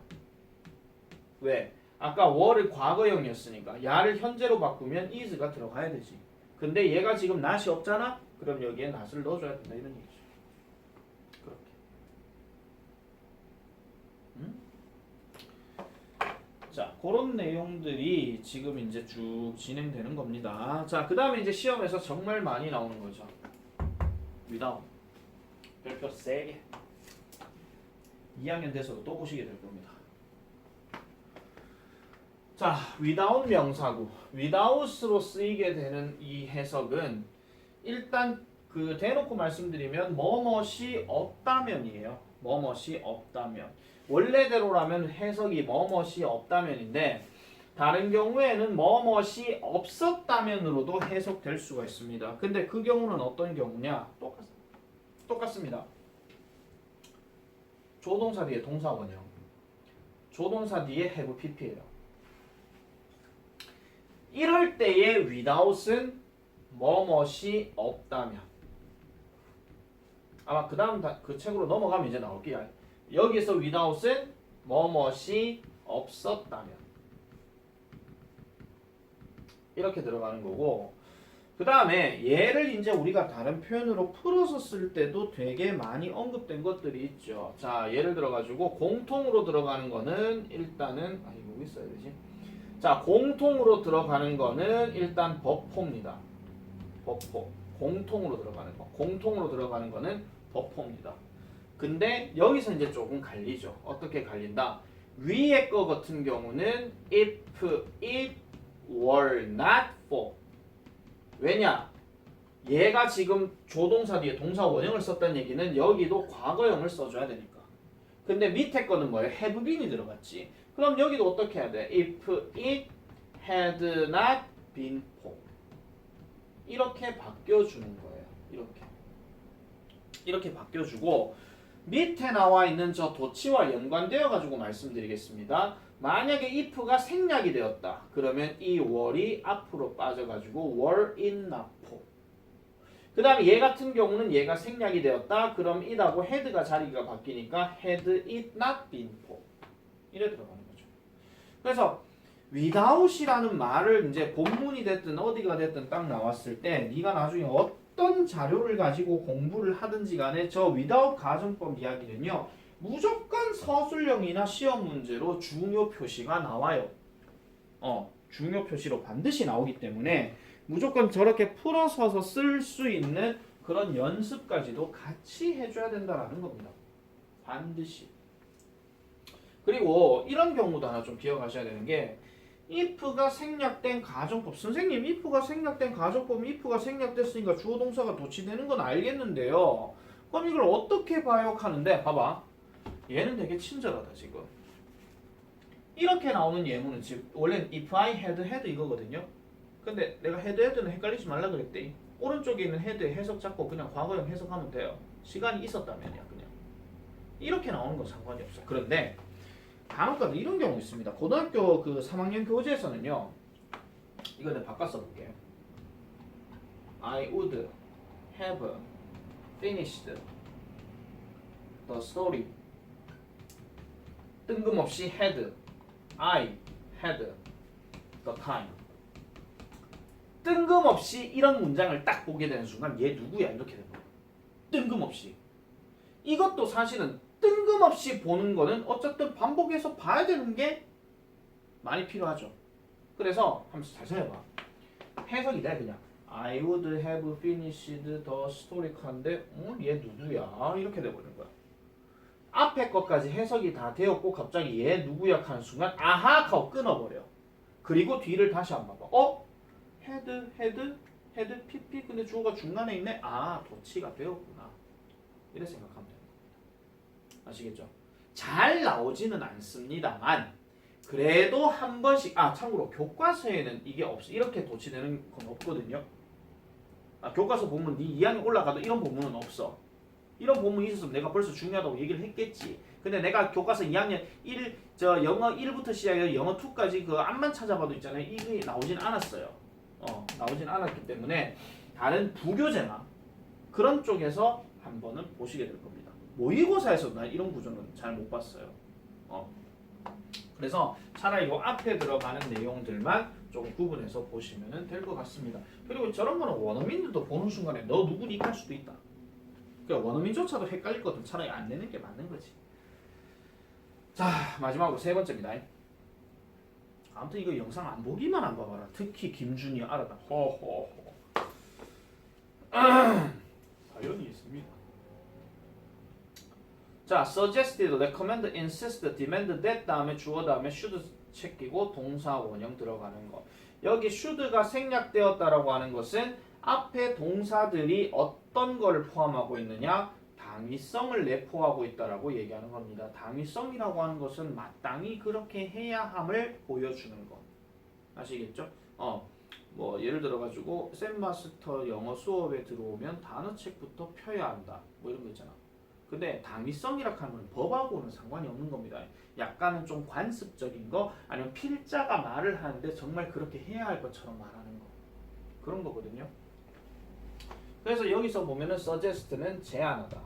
왜? 아까 were를 과거형이었으니까 야를 현재로 바꾸면 is가 들어가야 되지. 근데 얘가 지금 not이 없잖아? 그럼 여기에 not을 넣어줘야 된다. 이런 얘기죠. 그렇게. 자, 그런 내용들이 지금 이제 쭉 진행되는 겁니다. 자, 그 다음에 이제 시험에서 정말 많이 나오는 거죠. without. 별표 세게. 2학년 돼서도 또 보시게 될 겁니다. 자, without 명사구. without으로 쓰이게 되는 이 해석은 일단 그 대놓고 말씀드리면 뭐뭇이 없다면이에요. 뭐뭇이 없다면. 원래대로라면 해석이 뭐뭇이 없다면인데 다른 경우에는 뭐뭇이 없었다면으로도 해석될 수가 있습니다. 근데 그 경우는 어떤 경우냐? 똑같습니다. 조동사 뒤에 동사 원형. 조동사 뒤에 have pp예요. 이럴 때의 without은 뭐뭇이 없다면. 아마 그 다음 그 책으로 넘어가면 이제 나올게요. 여기서 without은 뭐뭇이 없었다면. 이렇게 들어가는 거고. 그 다음에 얘를 이제 우리가 다른 표현으로 풀어서 쓸 때도 되게 많이 언급된 것들이 있죠. 자, 예를 들어가지고 공통으로 들어가는 거는 일단은 이거 있어야 되지. 자, 공통으로 들어가는 거는 일단 법포입니다. 법포. 공통으로 들어가는 거. 공통으로 들어가는 거는 법포입니다. 근데 여기서 이제 조금 갈리죠. 어떻게 갈린다? 위에 거 같은 경우는 if it were not for. 왜냐? 얘가 지금 조동사 뒤에 동사 원형을 썼다는 얘기는 여기도 과거형을 써줘야 되니까. 근데 밑에 거는 뭐예요? have been이 들어갔지. 그럼 여기도 어떻게 해야 돼? If it had not been for. 이렇게 바뀌어주는 거예요. 이렇게 바뀌어주고 밑에 나와 있는 저 도치와 연관되어 가지고 말씀드리겠습니다. 만약에 if가 생략이 되었다. 그러면 이 were이 앞으로 빠져가지고 were it not for. 그 다음에 얘 같은 경우는 얘가 생략이 되었다. 그럼 it하고 had가 자리가 바뀌니까 had it not been for. 이래 들어가는 거죠. 그래서 without이라는 말을 이제 본문이 됐든 어디가 됐든 딱 나왔을 때 네가 나중에 어떤 자료를 가지고 공부를 하든지 간에 저 without 가정법 이야기는요. 무조건 서술형이나 시험 문제로 중요 표시가 나와요. 중요 표시로 반드시 나오기 때문에 무조건 저렇게 풀어서서 쓸 수 있는 그런 연습까지도 같이 해줘야 된다라는 겁니다. 반드시. 그리고 이런 경우도 하나 좀 기억하셔야 되는 게 if가 생략된 가정법. 선생님 if가 생략된 가정법, if가 생략됐으니까 주어 동사가 도치되는 건 알겠는데요. 그럼 이걸 어떻게 봐요? 하는데 봐봐. 얘는 되게 친절하다 지금. 이렇게 나오는 예문은 지금 원래는 if I had 이거거든요. 근데 내가 had는 헷갈리지 말라 그랬대. 오른쪽에 있는 had의 해석 잡고 그냥 과거형 해석하면 돼요. 시간이 있었다면이야 그냥. 이렇게 나오는 건 상관이 없어. 그런데 간혹가다 이런 경우 있습니다. 고등학교 그 3학년 교재에서는요. 이거 내가 바꿔 써볼게요. I would have finished the story. 뜬금없이 had, I had the time. 뜬금없이 이런 문장을 딱 보게 되는 순간 얘 누구야 이렇게 되는 거예요. 뜬금없이. 이것도 사실은 뜬금없이 보는 거는 어쨌든 반복해서 봐야 되는 게 많이 필요하죠. 그래서 한번 잘 생각해봐. 해석이 돼 그냥. I would have finished the story 하는데 얘 누구야? 이렇게 돼버리는 거야. 앞에 것까지 해석이 다 되었고 갑자기 얘 누구야 하는 순간 아하 하고 끊어버려. 그리고 뒤를 다시 한번 봐봐. had pp 근데 주어가 중간에 있네. 아 도치가 되었구나. 이렇게 생각하면 돼요. 아시겠죠? 잘 나오지는 않습니다만 그래도 한 번씩 참고로 교과서에는 이게 없어. 이렇게 도치되는 건 없거든요. 교과서 보면 네 2학년 올라가도 이런 본문은 없어. 이런 본문이 있었으면 내가 벌써 중요하다고 얘기를 했겠지. 근데 내가 교과서 2학년 1, 영어 1부터 시작해서 영어 2까지 그 앞만 찾아봐도 있잖아요. 이게 나오진 않았어요. 나오진 않았기 때문에 다른 부교재나 그런 쪽에서 한 번은 보시게 될 겁니다. 모의고사에서 난 이런 구조는 잘 못 봤어요. 그래서 차라리 이 앞에 들어가는 내용들만 좀 구분해서 보시면 될 것 같습니다. 그리고 저런 거는 원어민들도 보는 순간에 너 누구니 할 수도 있다. 그러니까 원어민조차도 헷갈릴 거든 차라리 안 내는 게 맞는 거지. 자 마지막으로 세 번째입니다. 아무튼 이거 영상 안 보기만 안 봐봐라. 특히 김준이 알아다. 호호호. 사연이 있습니다. 자, suggested, recommend, insist, demand, that 다음에 주어 다음에 should 챙기고 동사 원형 들어가는 거. 여기 should가 생략되었다라고 하는 것은 앞에 동사들이 어떤 걸 포함하고 있느냐? 당위성을 내포하고 있다라고 얘기하는 겁니다. 당위성이라고 하는 것은 마땅히 그렇게 해야 함을 보여주는 것. 아시겠죠? 뭐 예를 들어 가지고 샘 마스터 영어 수업에 들어오면 단어책부터 펴야 한다. 뭐 이런 거 있잖아. 근데 당위성이라 하는 건 법하고는 상관이 없는 겁니다. 약간은 좀 관습적인 거 아니면 필자가 말을 하는데 정말 그렇게 해야 할 것처럼 말하는 거. 그런 거거든요. 그래서 여기서 보면은 suggest는 제안하다.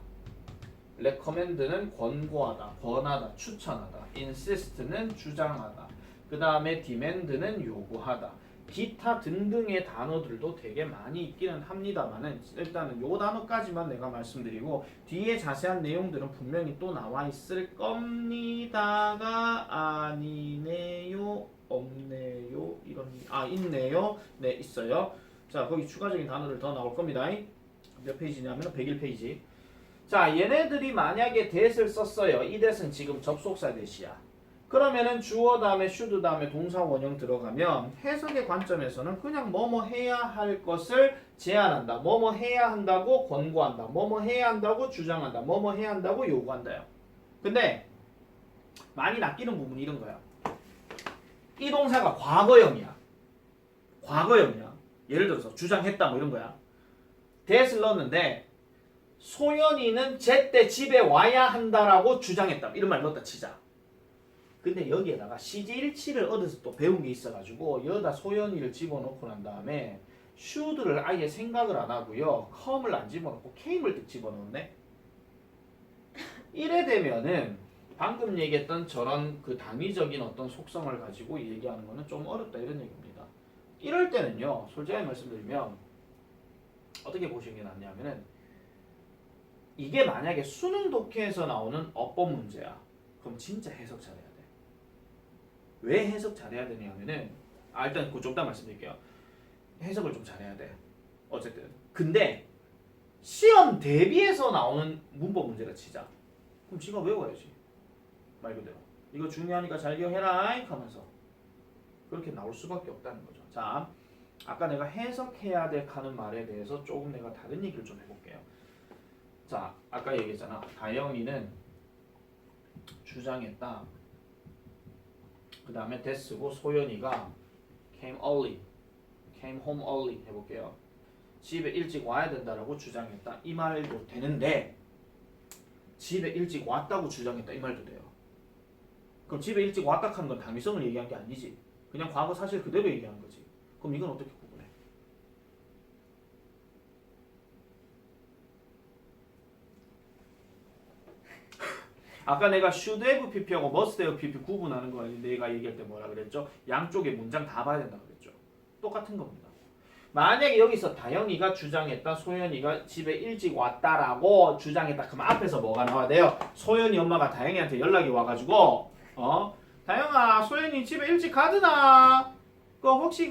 recommend는 권고하다, 권하다, 추천하다. insist는 주장하다. 그 다음에 demand는 요구하다. 기타 등등의 단어들도 되게 많이 있기는 합니다만은 일단은 요 단어까지만 내가 말씀드리고 뒤에 자세한 내용들은 분명히 또 나와 있을 겁니다가 아니네요, 없네요, 이런 있네요, 네 있어요. 자 거기 추가적인 단어들 더 나올 겁니다. 몇 페이지냐면 101페이지. 자 얘네들이 만약에 that을 썼어요. 이 that은 지금 접속사 that이야. 그러면은 주어 다음에 should 다음에 동사 원형 들어가면 해석의 관점에서는 그냥 뭐뭐 해야 할 것을 제안한다. 뭐뭐 해야 한다고 권고한다. 뭐뭐 해야 한다고 주장한다. 뭐뭐 해야 한다고 요구한다요. 근데 많이 낚이는 부분이 이런 거야. 이 동사가 과거형이야. 과거형이야. 예를 들어서 주장했다 뭐 이런 거야. that을 넣었는데 소연이는 제때 집에 와야 한다라고 주장했다. 이런 말 넣었다 치자. 근데 여기에다가 CJ17을 얻어서 또 배운 게 있어가지고 여기다 소연이를 집어넣고 난 다음에 should를 아예 생각을 안 하고요. come을 안 집어넣고 came을 딱 집어넣네. 이래 되면은 방금 얘기했던 저런 그 당위적인 어떤 속성을 가지고 얘기하는 거는 좀 어렵다 이런 얘기입니다. 이럴 때는요. 솔직하게 말씀드리면 어떻게 보시는 게 낫냐면은 이게 만약에 수능 독해에서 나오는 어법 문제야. 그럼 진짜 해석 잘해야 돼. 왜 해석 잘해야 되냐면은 일단 그 좀 이따 말씀드릴게요. 해석을 좀 잘해야 돼. 어쨌든 근데 시험 대비해서 나오는 문법 문제라 치자. 그럼 지가 외워야지. 말 그대로. 이거 중요하니까 잘 기억해라 하면서 그렇게 나올 수밖에 없다는 거죠. 자, 아까 내가 해석해야 돼 하는 말에 대해서 조금 내가 다른 얘기를 좀 해볼게요. 자, 아까 얘기했잖아. 다영이는 주장했다. 그 다음에 됐고 소연이가 came home early 해볼게요. 집에 일찍 와야 된다라고 주장했다. 이 말도 되는데 집에 일찍 왔다고 주장했다. 이 말도 돼요. 그럼 집에 일찍 왔다 하는 건 당위성을 얘기한 게 아니지. 그냥 과거 사실 그대로 얘기한 거지. 그럼 이건 어떻게 구분해? 아까 내가 should have pp하고 must have pp 구분하는 거 내가 얘기할 때 뭐라 그랬죠? 양쪽의 문장 다 봐야 된다 그랬죠. 똑같은 겁니다. 만약에 여기서 다영이가 주장했다, 소연이가 집에 일찍 왔다라고 주장했다. 그럼 앞에서 뭐가 나와야 돼요? 소연이 엄마가 다영이한테 연락이 와가지고 다영아, 소연이 집에 일찍 가드나? 그 혹시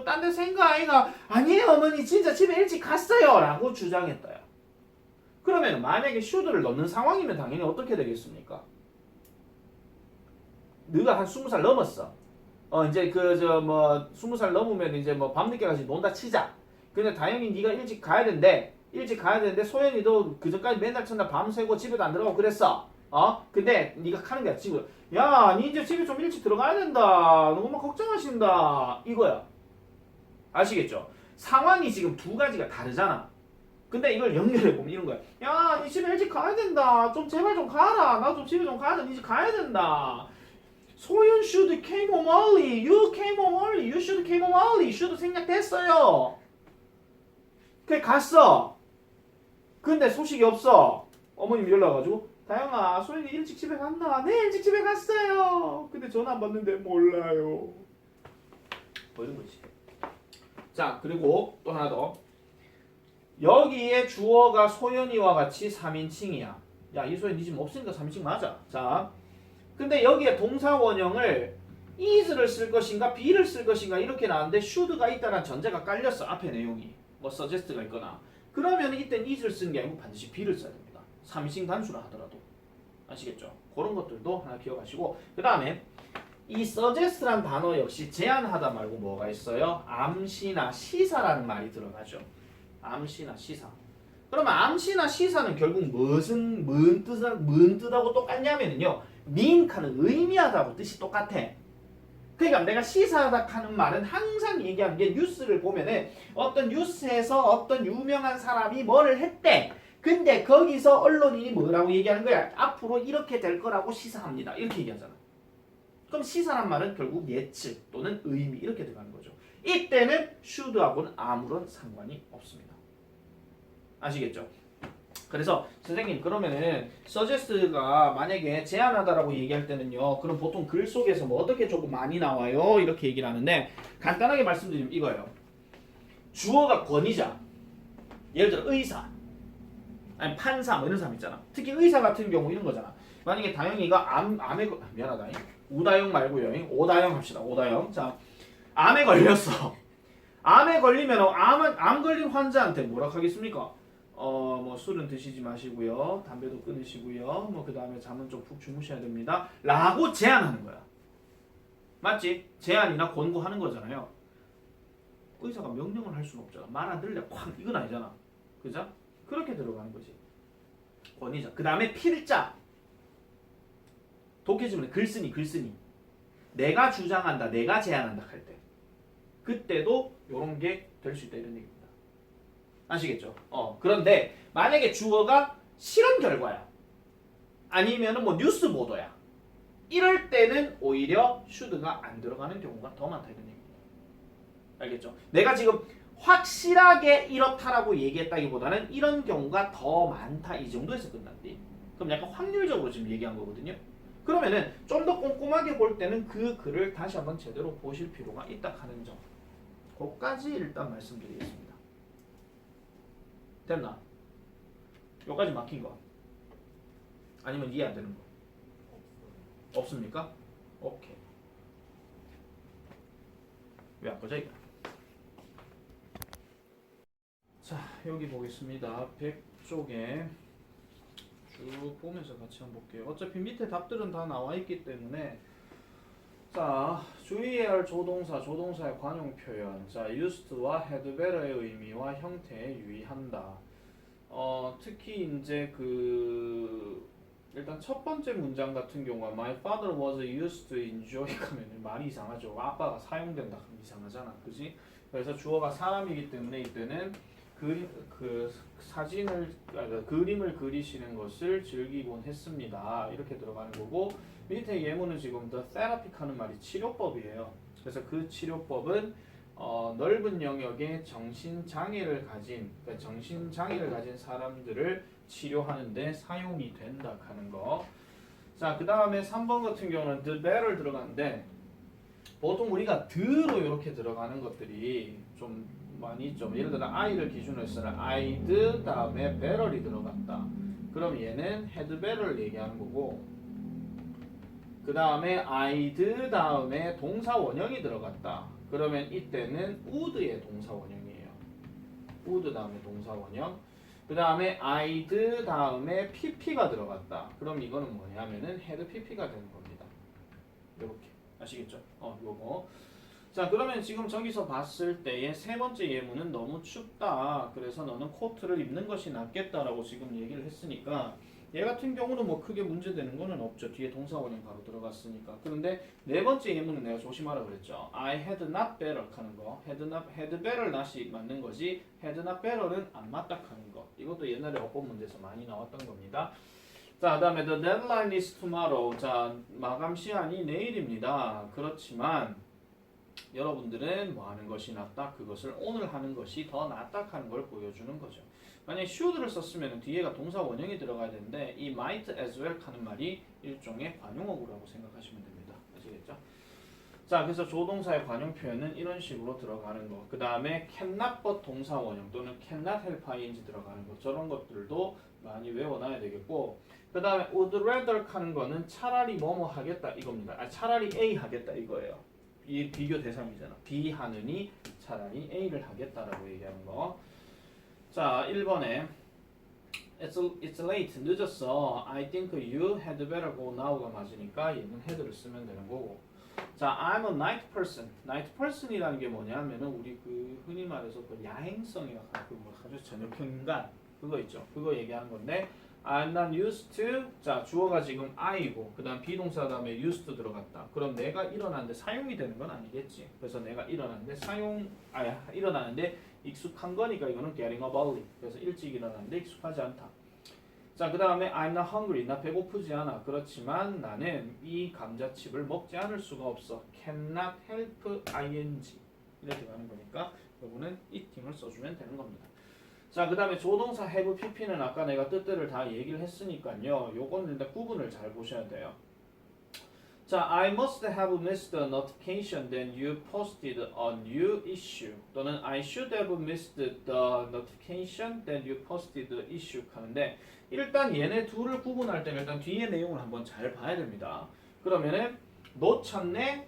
딴 데 생각 아이가? 아니에요 어머니 진짜 집에 일찍 갔어요 라고 주장했다요. 그러면 만약에 should를 넣는 상황이면 당연히 어떻게 되겠습니까? 너가 한 20살 넘었어. 이제 20살 넘으면 이제 뭐 밤늦게까지 논다 치자. 근데 다영이 네가 일찍 가야 되는데 소연이도 그전까지 맨날 첫날 밤새고 집에도 안 들어가고 그랬어. 근데 네가 가는 거야 지금. 야, 니 이제 집에 좀 일찍 들어가야 된다. 너무 걱정하신다. 이거야. 아시겠죠? 상황이 지금 두 가지가 다르잖아. 근데 이걸 연결해보면 이런 거야. 야, 니 집에 일찍 가야 된다. 좀 제발 좀 가라. 나도 집에 좀 가야 돼. 니 집 가야 된다. 소연 should came home early. You came home early. You should came home early. should 생략됐어요. 그래 갔어. 근데 소식이 없어. 어머님 연락 와가지고 다영아, 소연이 일찍 집에 갔나? 네, 일찍 집에 갔어요. 근데 전화 안 받는데 몰라요. 뭐 이런 거지. 자, 그리고 또 하나 더. 여기에 주어가 소연이와 같이 3인칭이야. 야, 이소연 니 지금 없으니까 3인칭 맞아. 자, 근데 여기에 동사 원형을 is를 쓸 것인가 be를 쓸 것인가 이렇게 나왔는데 should가 있다는 전제가 깔렸어. 앞에 내용이. 뭐 suggest가 있거나. 그러면 이땐 is를 쓰는 게 아니고 반드시 be를 써야 됩니다. 3인칭 단수라 하더라도. 아시겠죠? 그런 것들도 하나 기억하시고 그 다음에 이 suggest란 단어 역시 제안하다 말고 뭐가 있어요? 암시나 시사라는 말이 들어가죠. 암시나 시사. 그러면 암시나 시사는 결국 뭔 뜻하고 똑같냐면요. mean하는 의미하다고 뜻이 똑같아. 그러니까 내가 시사하다 하는 말은 항상 얘기하는 게 뉴스를 보면은 어떤 뉴스에서 어떤 유명한 사람이 뭐를 했대. 근데 거기서 언론인이 뭐라고 얘기하는 거야? 앞으로 이렇게 될 거라고 시사합니다. 이렇게 얘기하잖아. 그럼 시사란 말은 결국 예측 또는 의미 이렇게 들어가는 거죠. 이때는 should하고는 아무런 상관이 없습니다. 아시겠죠? 그래서 선생님 그러면은 suggest가 만약에 제안하다라고 얘기할 때는요. 그럼 보통 글 속에서 뭐 어떻게 조금 많이 나와요? 이렇게 얘기를 하는데 간단하게 말씀드리면 이거예요. 주어가 권위자. 예를 들어 의사. 아니 판사 뭐 이런 사람 있잖아. 특히 의사 같은 경우 이런 거잖아. 만약에 다영이가 미안하다. 우다영 말고요. 오다영 합시다. 오다영. 자, 암에 걸렸어. 암에 걸리면 암 걸린 환자한테 뭐라 하겠습니까? 뭐 술은 드시지 마시고요. 담배도 끊으시고요. 뭐 그 다음에 잠은 좀 푹 주무셔야 됩니다. 라고 제안하는 거야. 맞지? 제안이나 권고하는 거잖아요. 의사가 명령을 할 수는 없잖아. 말 안 들려 쾅 이건 아니잖아. 그죠? 그렇게 들어가는 거지. 권위자. 그 다음에 필자. 독해지면 글쓰니. 내가 주장한다. 내가 제안한다 할 때. 그때도 이런 게 될 수 있다 이런 얘기입니다. 아시겠죠? 그런데 만약에 주어가 실험 결과야. 아니면은 뭐 뉴스 보도야. 이럴 때는 오히려 should가 안 들어가는 경우가 더 많다 이런 얘기입니다. 알겠죠? 내가 지금 확실하게 이렇다라고 얘기했다기보다는 이런 경우가 더 많다 이 정도에서 끝났디. 그럼 약간 확률적으로 지금 얘기한 거거든요. 그러면은 좀 더 꼼꼼하게 볼 때는 그 글을 다시 한번 제대로 보실 필요가 있다 하는 점. 그것까지 일단 말씀드리겠습니다. 됐나? 여기까지 막힌 거? 아니면 이해 안 되는 거? 없습니까? 오케이. 왜 안 꺼져 이거? 자, 여기 보겠습니다. 100쪽에 쭉 보면서 같이 한번 볼게요. 어차피 밑에 답들은 다 나와 있기 때문에 자, 주의해야 할 조동사, 조동사의 관용 표현. 자, used와 had better의 의미와 형태에 유의한다. 특히 이제 일단 첫 번째 문장 같은 경우가 My father was used to enjoy 하면 말이 이상하죠. 아빠가 사용된다 하면 이상하잖아, 그지? 그래서 주어가 사람이기 때문에 이때는 그림을 그리시는 것을 즐기곤 했습니다. 이렇게 들어가는 거고 밑에 예문은 지금 the therapy 하는 말이 치료법이에요. 그래서 그 치료법은 넓은 영역의 정신장애를 가진 사람들을 치료하는데 사용이 된다 하는 거. 자, 그 다음에 3번 같은 경우는 the better 들어가는데 보통 우리가 the로 이렇게 들어가는 것들이 좀 많이 있죠. 예를 들어 I를 기준으로 해서는 I'd 다음에 better이 들어갔다. 그럼 얘는 had better를 얘기하는 거고 그 다음에 I'd 다음에 동사 원형이 들어갔다. 그러면 이때는 would의 동사 원형이에요. would 다음에 동사 원형. 그 다음에 I'd 다음에 pp가 들어갔다. 그럼 이거는 뭐냐면은 had pp가 되는 겁니다. 이렇게 아시겠죠? 요거. 자, 그러면 지금 저기서 봤을 때의 세 번째 예문은 너무 춥다. 그래서 너는 코트를 입는 것이 낫겠다라고 지금 얘기를 했으니까 얘 같은 경우는 뭐 크게 문제되는 거는 없죠. 뒤에 동사 원형 바로 들어갔으니까. 그런데 네 번째 예문은 내가 조심하라 그랬죠. I had not better 하는 거. had better not이 맞는 거지. had not better는 안 맞다 하는 거. 이것도 옛날에 어법 문제에서 많이 나왔던 겁니다. 자, 그 다음에 the deadline is tomorrow. 자, 마감 시한이 내일입니다. 그렇지만 여러분들은 뭐 하는 것이 낫다? 그것을 오늘 하는 것이 더 낫다 하는 걸 보여주는 거죠. 만약에 should를 썼으면 뒤에가 동사 원형이 들어가야 되는데 이 might as well 하는 말이 일종의 관용어구라고 생각하시면 됩니다. 아시겠죠? 자, 그래서 조동사의 관용 표현은 이런 식으로 들어가는 거. 그 다음에 cannot but 동사 원형 또는 cannot help ing 들어가는 거. 저런 것들도 많이 외워놔야 되겠고 그 다음에 would rather 하는 거는 차라리 뭐뭐 하겠다 이겁니다. 차라리 A 하겠다 이거예요. 이 비교 대상이잖아. B 하느니 차라리 A를 하겠다라고 얘기하는 거. 자, 1번에 It's late. 늦었어. I think you had better go now가 맞으니까 얘는 had를 쓰면 되는 거고. 자, I'm a night person. night person이라는 게 뭐냐면은 우리 흔히 말해서 야행성이라 아주 저녁형 인간 그거 있죠. 그거 얘기하는 건데 I'm not used to. 자, 주어가 지금 I고 그 다음 비동사 다음에 used to 들어갔다. 그럼 내가 일어나는데 사용이 되는 건 아니겠지. 그래서 내가 일어나는데 일어나는데 익숙한 거니까 이거는 getting up early. 그래서 일찍 일어나는데 익숙하지 않다. 자, 그 다음에 I'm not hungry. 나 배고프지 않아. 그렇지만 나는 이 감자칩을 먹지 않을 수가 없어. cannot help ing. 이렇게 가는 거니까 여러분은 eating을 써주면 되는 겁니다. 자, 그 다음에 조동사 have pp는 아까 내가 뜻들을 다 얘기를 했으니까요. 요거는 일단 구분을 잘 보셔야 돼요. 자, I must have missed a notification that you posted a new issue. 또는 I should have missed the notification that you posted the issue 하는데 일단 얘네 둘을 구분할 때는 일단 뒤에 내용을 한번 잘 봐야 됩니다. 그러면은 놓쳤네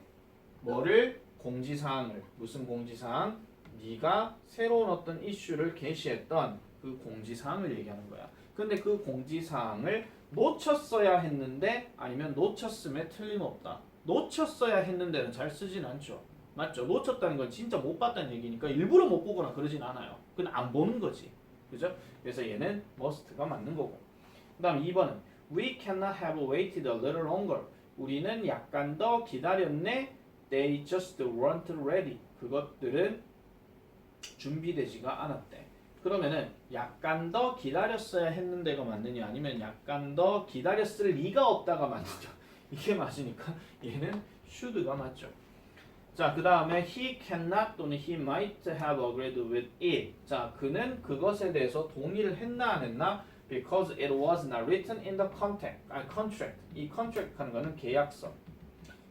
뭐를 공지사항을 무슨 공지사항? 네가 새로운 어떤 이슈를 게시했던 그 공지사항을 얘기하는 거야. 근데 그 공지사항을 놓쳤어야 했는데 아니면 놓쳤음에 틀림없다. 놓쳤어야 했는데는 잘 쓰진 않죠. 맞죠? 놓쳤다는 건 진짜 못 봤다는 얘기니까 일부러 못 보거나 그러진 않아요. 그냥 안 보는 거지. 그죠? 그래서 얘는 must가 맞는 거고. 그 다음 2번은 We cannot have waited a little longer. 우리는 약간 더 기다렸네. They just weren't ready. 그것들은 준비되지가 않았대. 그러면은 약간 더 기다렸어야 했는데가 맞느냐 아니면 약간 더 기다렸을 리가 없다가 맞느냐 이게 맞으니까 얘는 should가 맞죠. 자, 그 다음에 he cannot 또는 he might have agreed with it. 자, 그는 그것에 대해서 동의를 했나 안 했나? Because it was not written in the contract. 이 contract 하는 거는 계약서.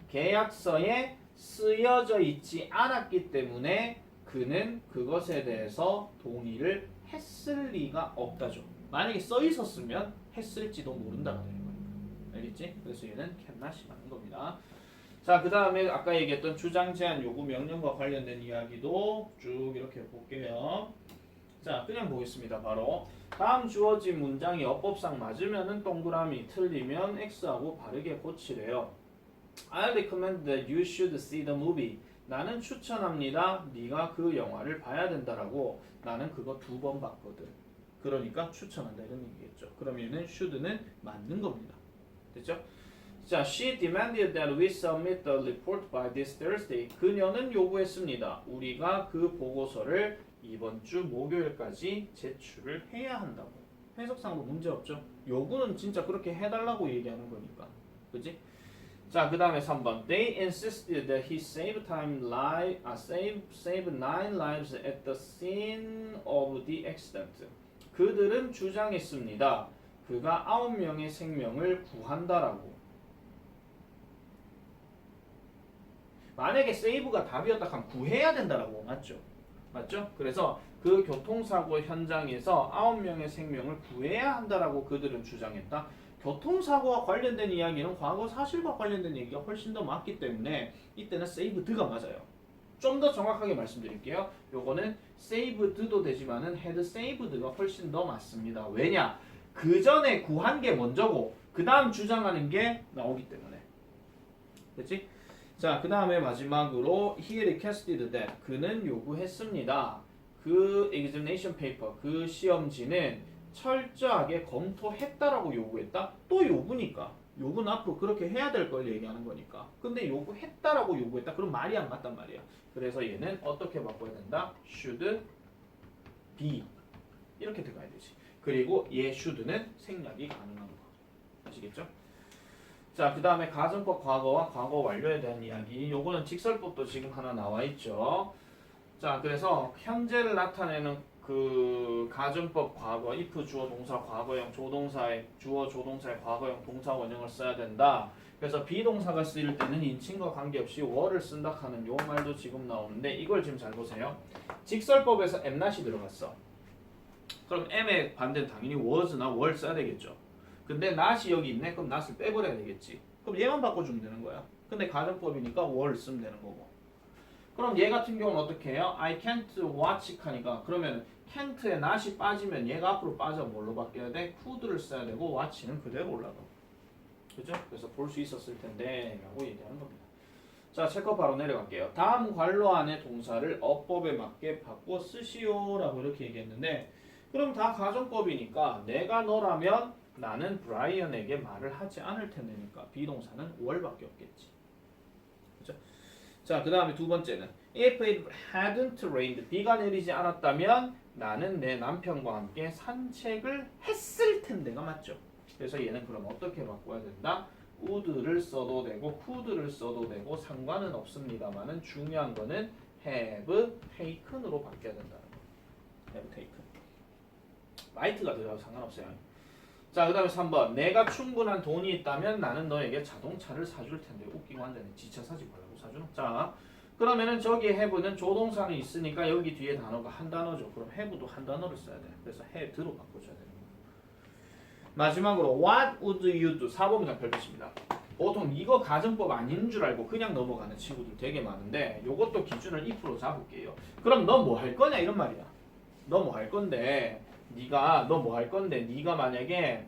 계약서에 쓰여져 있지 않았기 때문에 그는 그것에 대해서 동의를 했을 리가 없다죠. 만약에 써 있었으면 했을지도 모른다가 되는 거니까. 알겠지? 그래서 얘는 cannot이 맞는 겁니다. 자, 그 다음에 아까 얘기했던 주장 제한 요구 명령과 관련된 이야기도 쭉 이렇게 볼게요. 자, 그냥 보겠습니다. 바로 다음 주어진 문장이 어법상 맞으면은 동그라미, 틀리면 X하고 바르게 고치래요. I recommend that you should see the movie. 나는 추천합니다. 네가 그 영화를 봐야 된다라고. 나는 그거 2번 봤거든. 그러니까 추천한다 이런 얘기겠죠. 그러면은 should는 맞는 겁니다. 됐죠? 자, she demanded that we submit the report by this Thursday. 그녀는 요구했습니다. 우리가 그 보고서를 이번 주 목요일까지 제출을 해야 한다고. 해석상으로 문제 없죠. 요구는 진짜 그렇게 해달라고 얘기하는 거니까. 그지? 자, 그 다음에 3번. They insisted that he save 9 lives at the scene of the accident. 그들은 주장했습니다. 그가 9명의 생명을 구한다라고. 만약에 save가 답이었다 하면 구해야 된다라고. 맞죠? 맞죠? 그래서 그 교통사고 현장에서 9명의 생명을 구해야 한다라고 그들은 주장했다. 교통사고와 관련된 이야기는 과거 사실과 관련된 얘기가 훨씬 더 많기 때문에 이때는 saved가 맞아요. 좀 더 정확하게 말씀드릴게요. 요거는 saved도 되지만은 had saved가 훨씬 더 맞습니다. 왜냐? 그 전에 구한 게 먼저고 그 다음 주장하는 게 나오기 때문에. 됐지? 자, 그 다음에 마지막으로 he requested that. 그는 요구했습니다. 그 examination paper, 그 시험지는 철저하게 검토했다라고 요구했다? 또 요구니까. 요구는 앞으로 그렇게 해야 될 걸 얘기하는 거니까. 근데 요구했다라고 요구했다? 그럼 말이 안 맞단 말이야. 그래서 얘는 어떻게 바꿔야 된다? should be. 이렇게 들어가야 되지. 그리고 얘 should는 생략이 가능한 거. 아시겠죠? 자, 그 다음에 가정법 과거와 과거 완료에 대한 이야기. 요거는 직설법도 지금 하나 나와 있죠. 자, 그래서 현재를 나타내는 그 가정법 과거, if 주어 동사 과거형 조동사의 주어 조동사의 과거형 동사 원형을 써야 된다. 그래서 비동사가 쓰일 때는 인칭과 관계없이 were를 쓴다 하는 요 말도 지금 나오는데 이걸 지금 잘 보세요. 직설법에서 am not이 들어갔어. 그럼 am의 반대는 당연히 was나 were 써야 되겠죠. 근데 not이 여기 있네. 그럼 not을 빼버려야 되겠지. 그럼 얘만 바꿔주면 되는 거야. 근데 가정법이니까 were 쓰면 되는 거고. 그럼 얘 같은 경우는 어떻게 해요? I can't watch 하니까 그러면 can't에 not이 빠지면 얘가 앞으로 빠져 뭘로 바뀌어야 돼? could를 써야 되고 watch는 그대로 올라가. 그죠? 그래서 볼 수 있었을 텐데 라고 얘기하는 겁니다. 자, 체크 바로 내려갈게요. 다음 관로 안의 동사를 어법에 맞게 바꿔 쓰시오 라고 이렇게 얘기했는데 그럼 다 가정법이니까 내가 너라면 나는 브라이언에게 말을 하지 않을 텐데니까 비동사는 were밖에 없겠지. 그죠? 자, 그 다음에 두 번째는 If it hadn't rained, 비가 내리지 않았다면 나는 내 남편과 함께 산책을 했을 텐데가 맞죠. 그래서 얘는 그럼 어떻게 바꿔야 된다? would를 써도 되고 could를 써도 되고 상관은 없습니다만은 중요한 거는 have taken으로 바뀌어야 된다는 거. have taken. might가 들어가도 상관없어요. 자, 그 다음에 3번. 내가 충분한 돈이 있다면 나는 너에게 자동차를 사줄 텐데. 웃기고 앉아네. 지차 사지 말라고 사주나? 자, 그러면은 저기 have는 조동사는 있으니까 여기 뒤에 단어가 한 단어죠. 그럼 have도 한 단어를 써야 돼. 그래서 had로 바꿔줘야 되는 거예요. 마지막으로 what would you do? 4번부터 별표입니다. 보통 이거 가정법 아닌 줄 알고 그냥 넘어가는 친구들 되게 많은데 요것도 기준을 if로 잡을게요. 그럼 너 뭐 할 거냐 이런 말이야. 너 뭐 할 건데 네가 만약에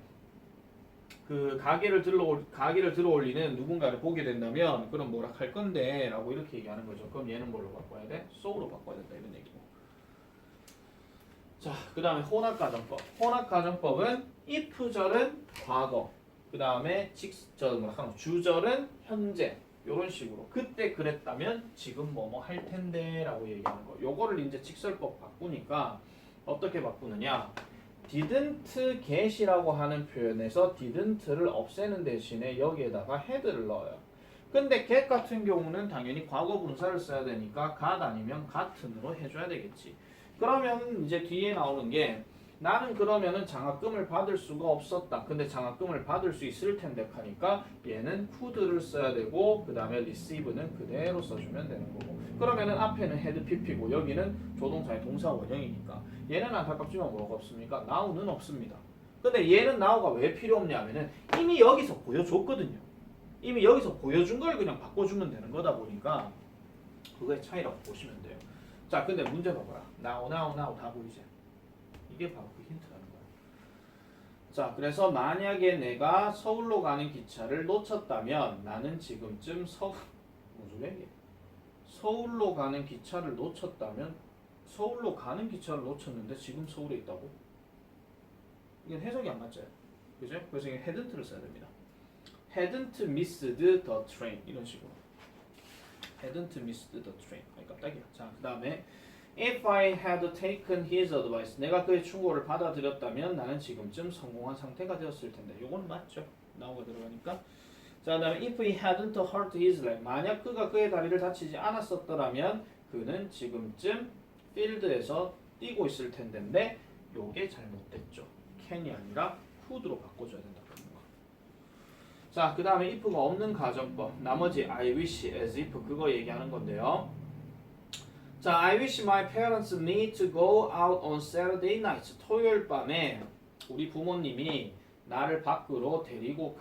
그 가게를 들어올리는 누군가를 보게 된다면 그럼 뭐라 할 건데 라고 이렇게 얘기하는 거죠. 그럼 얘는 뭘로 바꿔야 돼? so로 바꿔야 된다 이런 얘기고. 자, 그 다음에 혼합가정법. 혼합가정법은 if절은 과거, 그 다음에 주절은 현재 이런 식으로 그때 그랬다면 지금 뭐뭐 할 텐데 라고 얘기하는 거. 요거를 이제 직설법 바꾸니까 어떻게 바꾸느냐, didn't get이라고 하는 표현에서 didn't를 없애는 대신에 여기에다가 had를 넣어요. 근데 get 같은 경우는 당연히 과거 분사를 써야 되니까 got 아니면 got으로 해줘야 되겠지. 그러면 이제 뒤에 나오는 게 나는 그러면은 장학금을 받을 수가 없었다. 근데 장학금을 받을 수 있을 텐데 하니까 얘는 could를 써야 되고 그 다음에 receive는 그대로 써주면 되는 거고. 그러면은 앞에는 had pp고 여기는 조동사의 동사 원형이니까 얘는 안타깝지만 뭐가 없습니까? now는 없습니다. 근데 얘는 now가 왜 필요 없냐면은 이미 여기서 보여줬거든요. 이미 여기서 보여준 걸 그냥 바꿔주면 되는 거다 보니까 그거의 차이라고 보시면 돼요. 자, 근데 문제 봐봐라. now 다 보이지? 이게 바로 그 힌트라는 거야. 자, 그래서 만약에 내가 서울로 가는 기차를 놓쳤다면 나는 지금쯤 무슨 얘기야? 서울로 가는 기차를 놓쳤다면 서울로 가는 기차를 놓쳤는데 지금 서울에 있다고? 이건 해석이 안 맞죠? 그죠? 그래서 이게 hadn't를 써야 됩니다. hadn't missed the train 이런 식으로 hadn't missed the train. 아니 깜짝이야. 자, 그 다음에 If I had taken his advice, 내가 그의 충고를 받아들였다면 나는 지금쯤 성공한 상태가 되었을 텐데. 요건 맞죠? 나오가 들어가니까. 자, 그다음에 if he hadn't hurt his leg, 만약 그가 그의 다리를 다치지 않았었더라면 그는 지금쯤 필드에서 뛰고 있을 텐데인데 요게 잘못됐죠. can이 아니라 could로 바꿔줘야 된다. 자, 그 다음에 if가 없는 가정법. 나머지 I wish, as if 그거 얘기하는 건데요. 자, I wish my parents need to go out on Saturday night. 토요일 밤에 우리 부모님이 나를 밖으로 데리고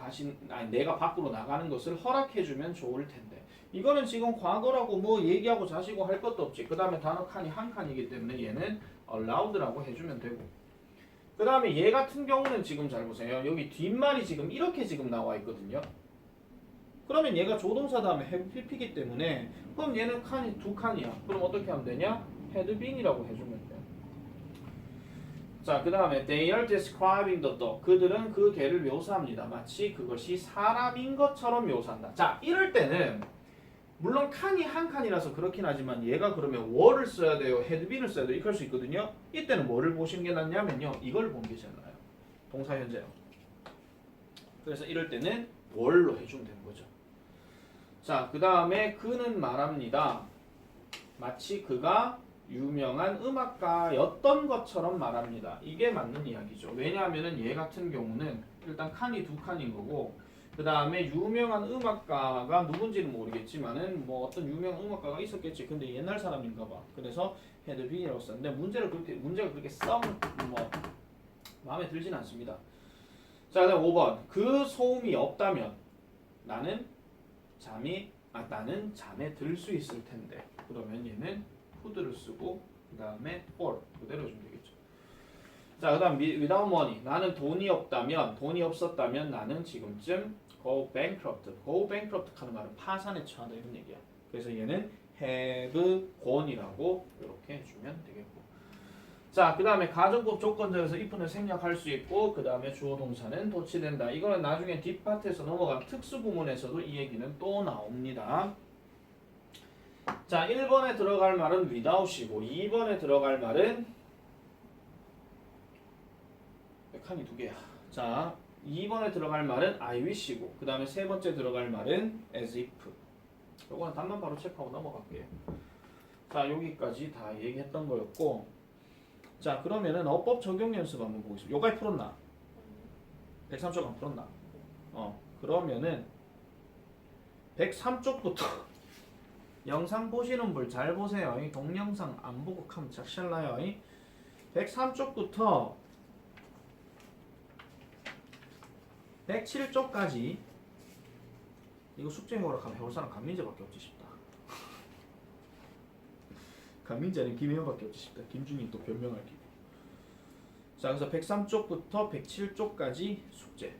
내가 밖으로 나가는 것을 허락해주면 좋을 텐데. 이거는 지금 과거라고 뭐 얘기하고 자시고 할 것도 없지. 그 다음에 단어 칸이 한 칸이기 때문에 얘는 allowed라고 해주면 되고. 그 다음에 얘 같은 경우는 지금 잘 보세요. 여기 뒷말이 지금 이렇게 지금 나와 있거든요. 그러면 얘가 조동사 다음에 have PP이기 때문에 그럼 얘는 칸이 두 칸이야. 그럼 어떻게 하면 되냐? had been이라고 해주면 돼요. 자, 그 다음에 they are describing the dog. 그들은 그 개를 묘사합니다. 마치 그것이 사람인 것처럼 묘사한다. 자, 이럴 때는 물론 칸이 한 칸이라서 그렇긴 하지만 얘가 그러면 were를 써야 돼요. had been을 써야 돼요. 이렇게 할 수 있거든요. 이때는 뭐를 보시는 게 낫냐면요. 이걸 보는 게 제일 나아요. 동사 현재요. 그래서 이럴 때는 were로 해주면 되는 거죠. 자, 그 다음에 그는 말합니다. 마치 그가 유명한 음악가였던 것처럼 말합니다. 이게 맞는 이야기죠. 왜냐하면 얘 같은 경우는 일단 칸이 두 칸인 거고 그 다음에 유명한 음악가가 누군지는 모르겠지만은 뭐 어떤 유명한 음악가가 있었겠지. 근데 옛날 사람인가 봐. 그래서 had been이라고 썼는데 문제가 그렇게 마음에 들진 않습니다. 자, 그다음 5번. 그 소음이 없다면 나는 잠에 들 수 있을 텐데. 그러면 얘는 could를 쓰고 그 다음에 for 그대로 해주면 되겠죠. 자, 그 다음 without money. 나는 돈이 없었다면 나는 지금쯤 go bankrupt. go bankrupt 하는 말은 파산에 처한다 이런 얘기야. 그래서 얘는 have gone이라고 이렇게 해주면 되겠고. 자, 그 다음에 가정법 조건절에서 if는 생략할 수 있고 그 다음에 주어 동사는 도치된다. 이거는 나중에 뒷파트에서 넘어간 특수부문에서도 이 얘기는 또 나옵니다. 자, 1번에 들어갈 말은 without이고 2번에 들어갈 말은 칸이 두 개야. 자, 2번에 들어갈 말은 I wish이고 그 다음에 세 번째 들어갈 말은 as if. 요거는 답만 바로 체크하고 넘어갈게요. 자, 여기까지 다 얘기했던 거였고 자, 그러면은 어법 적용 연습 한번 보겠습니다. 요까지 풀었나? 103쪽 안 풀었나? 그러면은 103쪽부터 영상 보시는 분 잘 보세요. 동영상 안 보고 하면 작살나요. 103쪽부터 107쪽까지 이거 숙제 해오라 하면 해올 사람 감민재밖에 없지 싶다. 감민재는 김혜연밖에 없지 싶다. 김준이 또 변명할 기고. 자, 그래서 103쪽부터 107쪽까지 숙제.